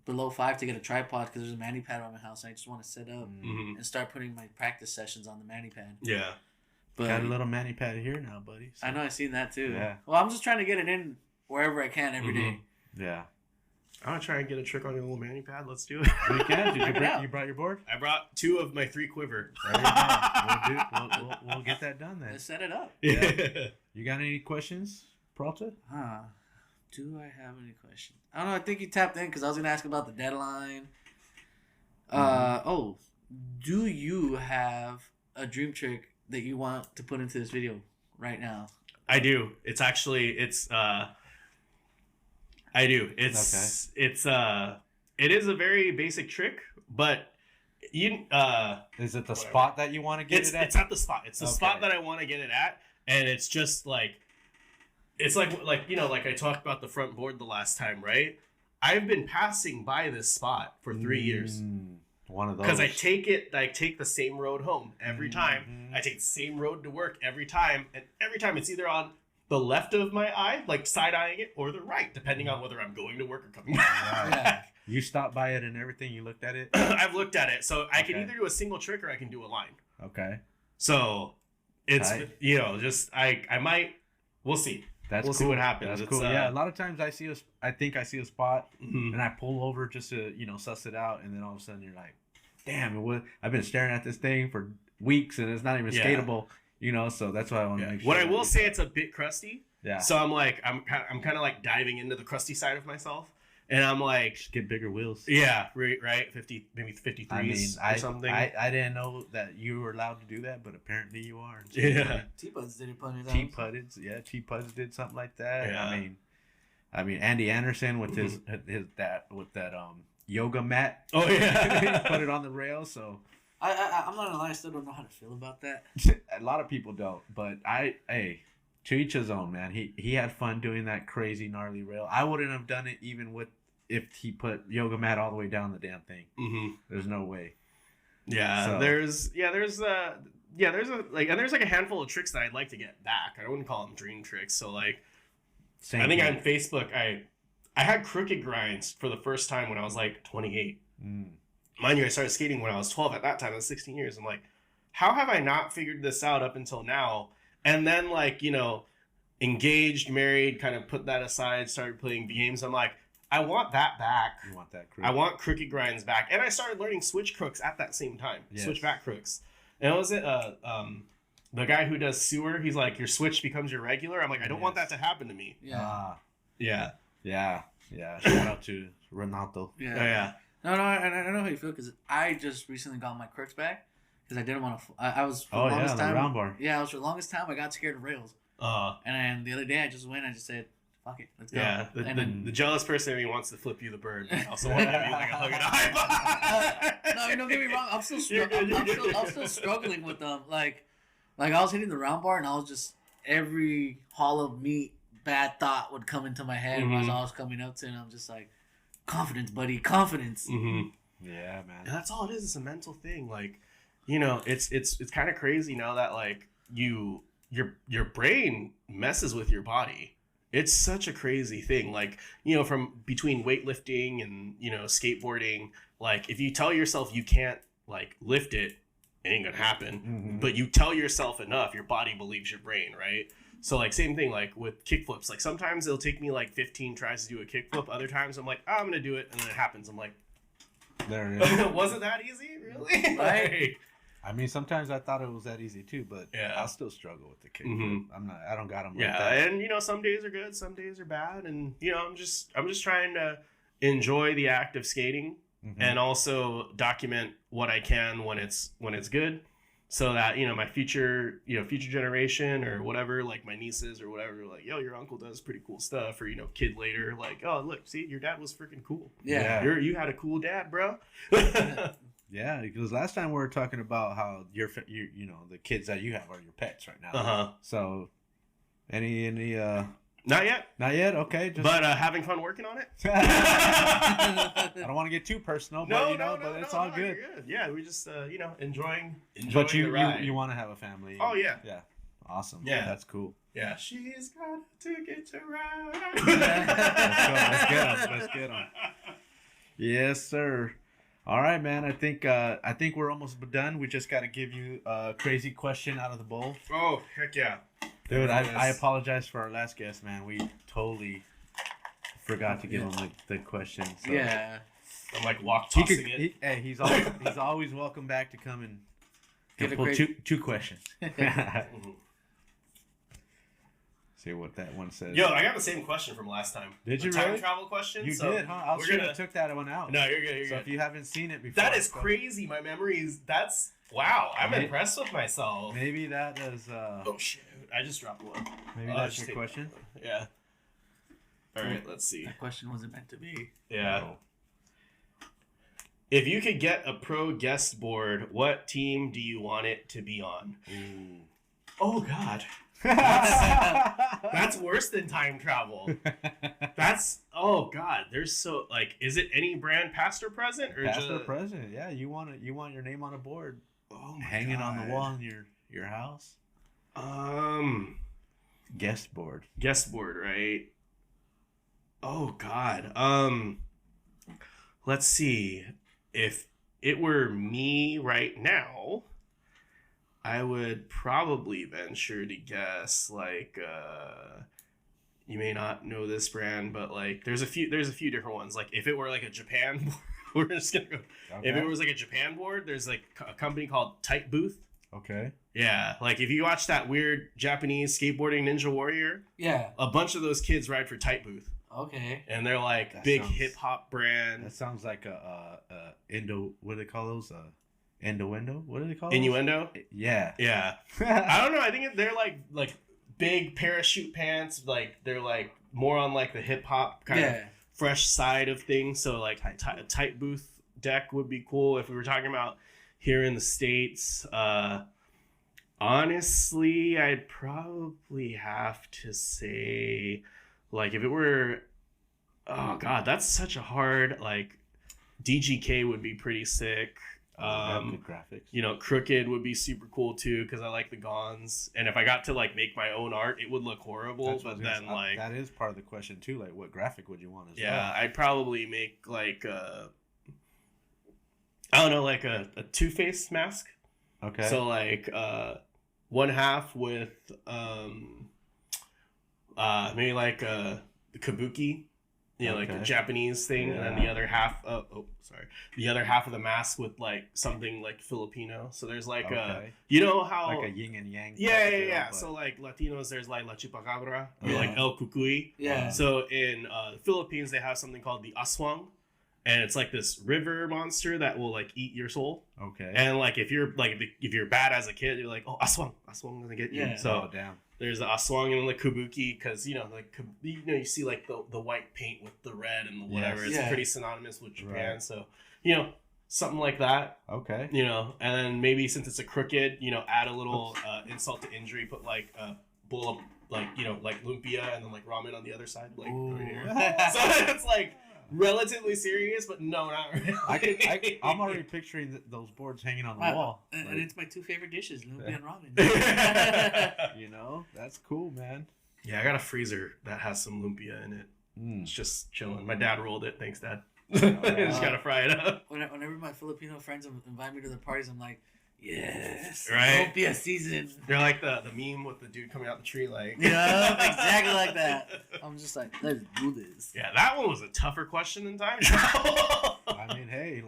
below 5 to get a tripod because there's a mani pad on my house. And I just want to set up and start putting my practice sessions on the mani pad. Yeah. But got a little mani pad here now, buddy. So. I know, I've seen that too. Yeah. Well, I'm just trying to get it in wherever I can every day. Yeah. I'm gonna try and get a trick on your little mani pad. Let's do it. We can. Did you brought your board? I brought 2 of my 3 quiver. There we go. We'll get that done then. Let's set it up. Yeah. You got any questions, Peralta? Do I have any questions? I don't know. I think you tapped in because I was going to ask about the deadline. Do you have a dream trick that you want to put into this video right now? I do. It's actually, I do. It is a very basic trick, but is it the spot that you want to get it at? It's at the spot. It's the spot that I want to get it at, and it's just like, it's like I talked about the front board the last time, right? I've been passing by this spot for 3 years. One of those. Because I take the same road home every time. I take the same road to work every time, and every time it's either on the left of my eye, like side-eyeing it, or the right, depending on whether I'm going to work or coming back. Yeah. You stopped by it and everything? You looked at it? I've looked at it. So I can either do a single trick or I can do a line. Okay. So it's, I might, we'll see. We'll see what happens. That's cool. Yeah, a lot of times I think I see a spot and I pull over just to, suss it out. And then all of a sudden you're like, damn, I've been staring at this thing for weeks and it's not even skatable. So that's why I want to make sure. What I will say, it's a bit crusty. Yeah. So I'm kind of like diving into the crusty side of myself, and I'm like, just get bigger wheels. Yeah, right. 50, maybe 53s or something. I didn't know that you were allowed to do that, but apparently you are. Yeah. T-Puds did it plenty of times. T-Puds did something like that. Yeah. I mean, Andy Anderson with his yoga mat. Oh yeah. He put it on the rail. So I'm not gonna lie, I still don't know how to feel about that. A lot of people don't, but to each his own, man. He had fun doing that crazy gnarly rail. I wouldn't have done it even if he put yoga mat all the way down the damn thing. There's no way. Yeah, so. there's a handful of tricks that I'd like to get back. I wouldn't call them dream tricks. So like, I think on Facebook I had crooked grinds for the first time when I was like 28. Mind you, I started skating when I was 12. At that time, I was 16 years. I'm like, how have I not figured this out up until now? And then engaged, married, kind of put that aside, started playing games. I'm like, I want that back. You want that crook? I want crooked grinds back. And I started learning switch crooks at that same time. Yes. Switch back crooks. And was it the guy who does sewer? He's like, your switch becomes your regular. I'm like, I don't want that to happen to me. Yeah. Yeah. Shout out to Renato. Yeah. Oh, yeah. No, I know how you feel because I just recently got my crooks back because I didn't want to. I was for the longest time. The round bar. Yeah, I was for the longest time. I got scared of rails. And then the other day I just went. I just said, "Fuck it, let's go." Yeah, the jealous person in me wants to flip you the bird. I also want to give you like a hug and a high five. No, don't get me wrong. I'm still struggling with them. Like I was hitting the round bar and I was just every hollow meat bad thought would come into my head as I was coming up to it. And I'm just like. Confidence, buddy. Confidence. Yeah, man. And that's all it is. It's a mental thing. Like, it's kind of crazy now that like your brain messes with your body. It's such a crazy thing. Like, from between weightlifting and skateboarding. Like, if you tell yourself you can't like lift it, it ain't gonna happen. But you tell yourself enough, your body believes your brain, right? So, like, same thing, like, with kickflips. Like, sometimes it'll take me, like, 15 tries to do a kickflip. Other times I'm like, I'm going to do it. And then it happens. I'm like, there it is. Was it that easy? Really? Right? I mean, sometimes I thought it was that easy, too. But I still struggle with the kickflip. I don't got them like that. And, some days are good. Some days are bad. And, I'm just trying to enjoy the act of skating and also document what I can when it's good. So that, my future generation or whatever, like my nieces or whatever, like, yo, your uncle does pretty cool stuff. Or, kid later, like, oh, look, see, your dad was freaking cool. Yeah. You had a cool dad, bro. Yeah, because last time we were talking about how you know, the kids that you have are your pets right now. So, any Not yet. Not yet. Okay, but having fun working on it. I don't want to get too personal, but but it's all good. Good. Yeah, we just enjoying But the ride. you want to have a family. Oh yeah. Yeah. Awesome. Yeah. That's cool. Yeah. She's got a ticket to ride. Let's get them. Yes, sir. All right, man. I think we're almost done. We just got to give you a crazy question out of the bowl. Oh, heck yeah. Dude, I apologize for our last guest, man. We totally forgot to give him the question. So. Yeah. I'm like tossing it. He's always welcome back to come and pull two questions. See what that one says. Yo, I got the same question from last time. Did you time really? travel question? You did, huh? I should have took that one out. No, you're good. So if you haven't seen it before. That is crazy. My memory is... Wow. I'm impressed with myself. Maybe that is... Oh, shit. I just dropped one. Maybe that's your question? Yeah. All right, let's see. That question wasn't meant to be. Yeah. Oh. If you could get a pro guest board, what team do you want it to be on? Ooh. Oh, God. That's worse than time travel. Oh God, there's so is it any brand past or present or past or present? Yeah, you want your name on a board, hanging on the wall in your house. Guest board, right? Oh God. Let's see. If it were me right now, I would probably venture to guess you may not know this brand, but there's a few different ones. Like if it were like a Japan, we're just gonna go. Okay. If it was like a Japan board, there's like a company called Type Booth. Okay. Yeah, like if you watch that weird Japanese skateboarding Ninja Warrior, a bunch of those kids ride for Type Booth. Okay. And they're like big hip hop brand. That sounds like a what do they call those? Innuendo? What do they call it? Innuendo? Yeah. Yeah. I don't know. I think they're like big parachute pants. Like they're like more on like the hip hop kind of fresh side of things. So like a Type Booth deck would be cool if we were talking about here in the States. Honestly, I'd probably have to say if it were, oh God, that's such a hard, DGK would be pretty sick. Good graphics. Crooked would be super cool too because I like the Gons. And if I got to make my own art, it would look horrible. But then that is part of the question too. Like, what graphic would you want as well? Yeah, I'd probably make I don't know, a Two-Face mask. Okay. So one half with maybe the kabuki. The Japanese thing, and then the other half. The other half of the mask with something Filipino. So there's how a yin and yang. Yeah. So Latinos, there's La Chupacabra or El Cucuy. Yeah. So in the Philippines, they have something called the aswang, and it's this river monster that will eat your soul. Okay. And if you're bad as a kid, you're like, oh, aswang doesn't get you. So damn. There's the aswang and the kabuki because you see the white paint with the red and the whatever. It's pretty synonymous with Japan. Right. So something like that. Okay. And then maybe since it's a crooked, add a little insult to injury. Put a bowl of lumpia and then ramen on the other side, over here. So it's relatively serious, but no, not really. I'm already picturing those boards hanging on the wall. And it's my two favorite dishes, lumpia and ramen. That's cool, man. Yeah, I got a freezer that has some lumpia in it. It's just chilling. My dad rolled it. Thanks, Dad. Just gotta fry it up. Whenever my Filipino friends invite me to their parties, I'm like, yes, right? Lumpia season. They're like the meme with the dude coming out the tree, exactly like that. I'm just like, let's do this. Yeah, that one was a tougher question than time travel. I mean, hey,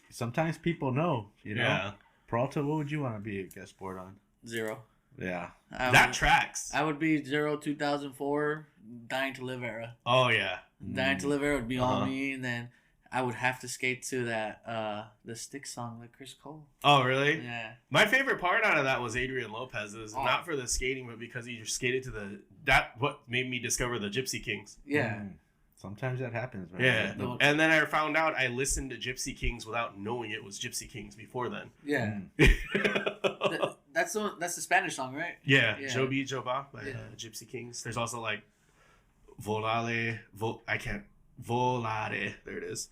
sometimes people know, Yeah. Peralta, what would you want to be a guest board on? 0. Yeah. That tracks. I would be 0 2004 Dying to Live era. Oh yeah. Dying to Live era would be all me, and then I would have to skate to that the Stick song like Chris Cole. Oh really? Yeah. My favorite part out of that was Adrian Lopez's, not for the skating, but because he skated to what made me discover the Gypsy Kings. Yeah. Sometimes that happens, man. Yeah. No. And then I found out I listened to Gypsy Kings without knowing it was Gypsy Kings before then. Yeah. That's the Spanish song, right? Yeah. Yeah. Joby Joba by Gypsy Kings. There's also like Volare. Volare. There it is.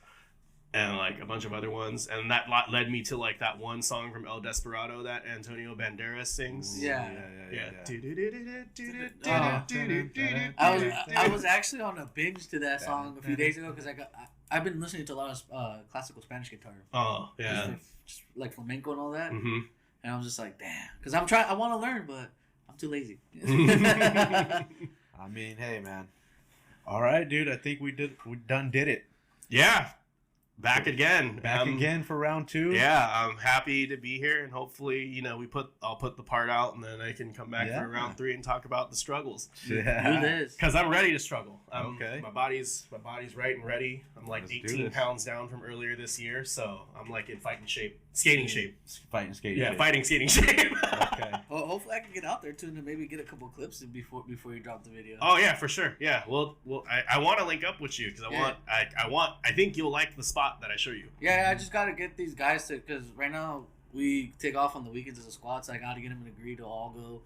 And like a bunch of other ones. And that led me to like that one song from El Desperado that Antonio Banderas sings. Yeah. I I was actually on a binge to that song a few days ago because I've been listening to a lot of classical Spanish guitar. Oh, yeah. Just like flamenco and all that. Mm-hmm. And I was just like, damn. Because I want to learn, but I'm too lazy. I mean, hey, man. All right, dude. I think we did it. Yeah. Back again. Back again for round 2. Yeah, I'm happy to be here, and hopefully, I'll put the part out, and then I can come back for round 3 and talk about the struggles. Yeah. Do this. Because I'm ready to struggle. Okay. My body's right and ready. I'm like Let's do 18 this. pounds down from earlier this year, so I'm like in skating shape. Fighting skating. Yeah, shape. fighting skating shape. Okay. Well, hopefully I can get out there too and maybe get a couple clips in before you drop the video. Oh yeah, for sure. Yeah, well, I want to link up with you because I think you'll like the spot that I show you. Yeah, I just gotta get these guys to, because right now we take off on the weekends as a squad, so I gotta get them to agree to all go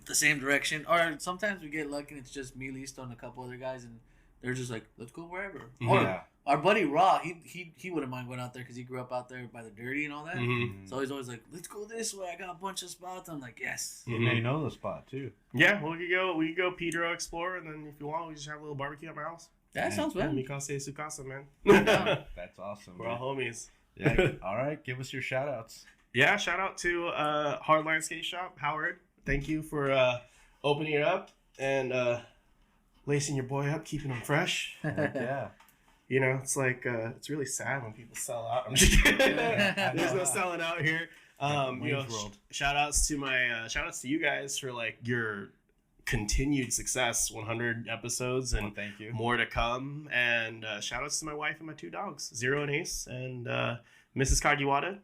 the same direction. Or sometimes we get lucky and it's just me, Listo, and a couple other guys, and they're just like, let's go wherever. Or our buddy Raw, he wouldn't mind going out there because he grew up out there by the Dirty and all that. So he's always like, let's go this way. I got a bunch of spots. I'm like, yes. You may know the spot too. Yeah, we could go Pedro explore, and then if you want, we just have a little barbecue at my house. That sounds fun. Mikase Sukasa, man. That's awesome. We're all homies. Yeah. All right. Give us your shout outs. Yeah, shout out to Hardline Skate Shop, Howard. Thank you for opening it up and lacing your boy up, keeping him fresh. Yeah. You know, it's like it's really sad when people sell out. I'm just kidding. There's no selling out here. Shout outs to you guys for like your continued success, 100 episodes and thank you. More to come. And shout outs to my wife and my 2 dogs, Zero and Ace, and Mrs. Kagiwada.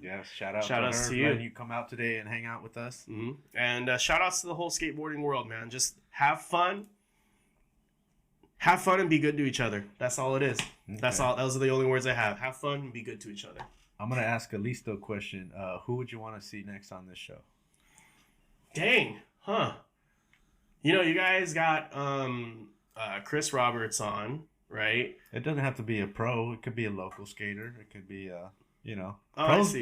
Yes, shout outs to you. Letting you come out today and hang out with us. Mm-hmm. And shout outs to the whole skateboarding world, man. Just have fun and be good to each other. That's all it is. Okay. That's all. Those are the only words I have. Have fun and be good to each other. I'm gonna ask a Listo question. Who would you want to see next on this show? Dang, huh? You know, you guys got Chris Roberts on, right? It doesn't have to be a pro. It could be a local skater. It could be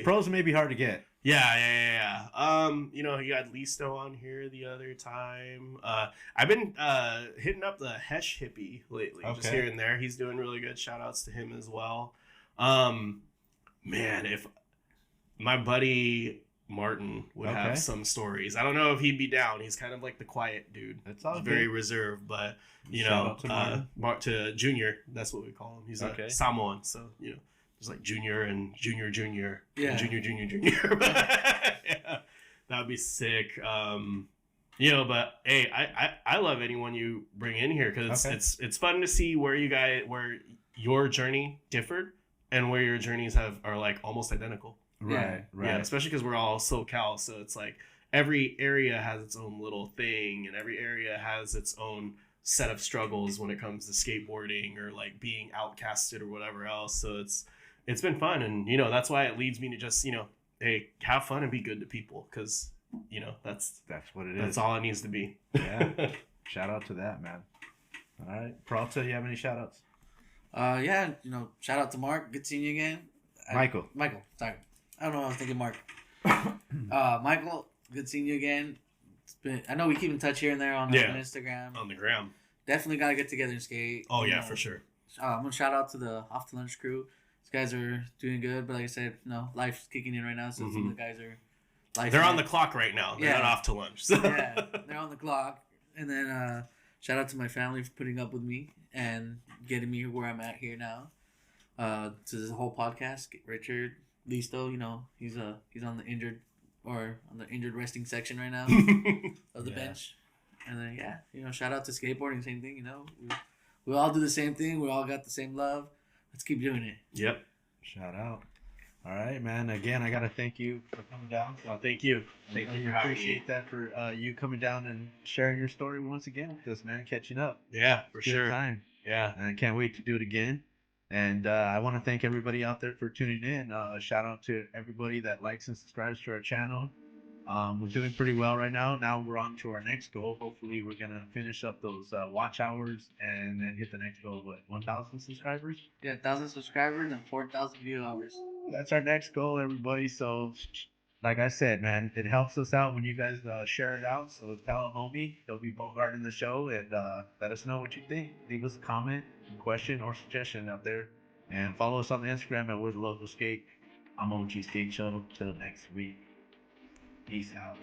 pros may be hard to get. Yeah. You know, you got Listo on here the other time. I've been hitting up the Hesh Hippie lately, just here and there. He's doing really good. Shout outs to him as well. Man, if my buddy Martin would have some stories. I don't know if he'd be down. He's kind of like the quiet dude. That's all. Very reserved, but Shout out to to Junior. That's what we call him. He's a Samoan, so there's like Junior and Junior, and Junior. Yeah, that would be sick. But hey, I love anyone you bring in here because it's fun to see where your journey differed and where your journeys are like almost identical. Right. Yeah, especially because we're all SoCal, so it's like every area has its own little thing, and every area has its own set of struggles when it comes to skateboarding or like being outcasted or whatever else. So it's been fun, and that's why it leads me to just hey, have fun and be good to people, because that's what it is. That's all it needs to be. Yeah. Shout out to that, man. All right, Peralta, you have any shout outs? Shout out to Mark. Good seeing you again. Michael, sorry. I don't know. I was thinking Mark. Michael, good seeing you again. I know we keep in touch here and there on Instagram. On the gram. Definitely got to get together and skate. Oh, yeah, for sure. I'm going to shout out to the Off to Lunch crew. These guys are doing good, but like I said, life's kicking in right now, so some of the guys are... They're on the clock right now. They're not off to lunch. So. Yeah, they're on the clock. And then shout out to my family for putting up with me and getting me where I'm at here now. To this whole podcast, Richard... Listo, he's on the injured resting section right now of the bench. And then shout out to skateboarding, same thing, we all do the same thing, we all got the same love. Let's keep doing it. Yep. Shout out. All right, man. Again, I gotta thank you for coming down. Well, thank you. Thank you for having me. Appreciate that for you coming down and sharing your story once again with us, man. Catching up. Yeah, for sure. Time. Yeah. And I can't wait to do it again. And I want to thank everybody out there for tuning in. Shout out to everybody that likes and subscribes to our channel. We're doing pretty well right now. Now we're on to our next goal. Hopefully, we're gonna finish up those watch hours and then hit the next goal. What, 1,000 subscribers? Yeah, 1,000 subscribers and 4,000 view hours. That's our next goal, everybody. So, like I said, man, it helps us out when you guys share it out. So tell a homie, they'll be bogarting the show, and let us know what you think. Leave us a comment, question, or suggestion out there, and follow us on the Instagram at Locals Sk8. I'm OG Skate Show. Till next week. Peace out.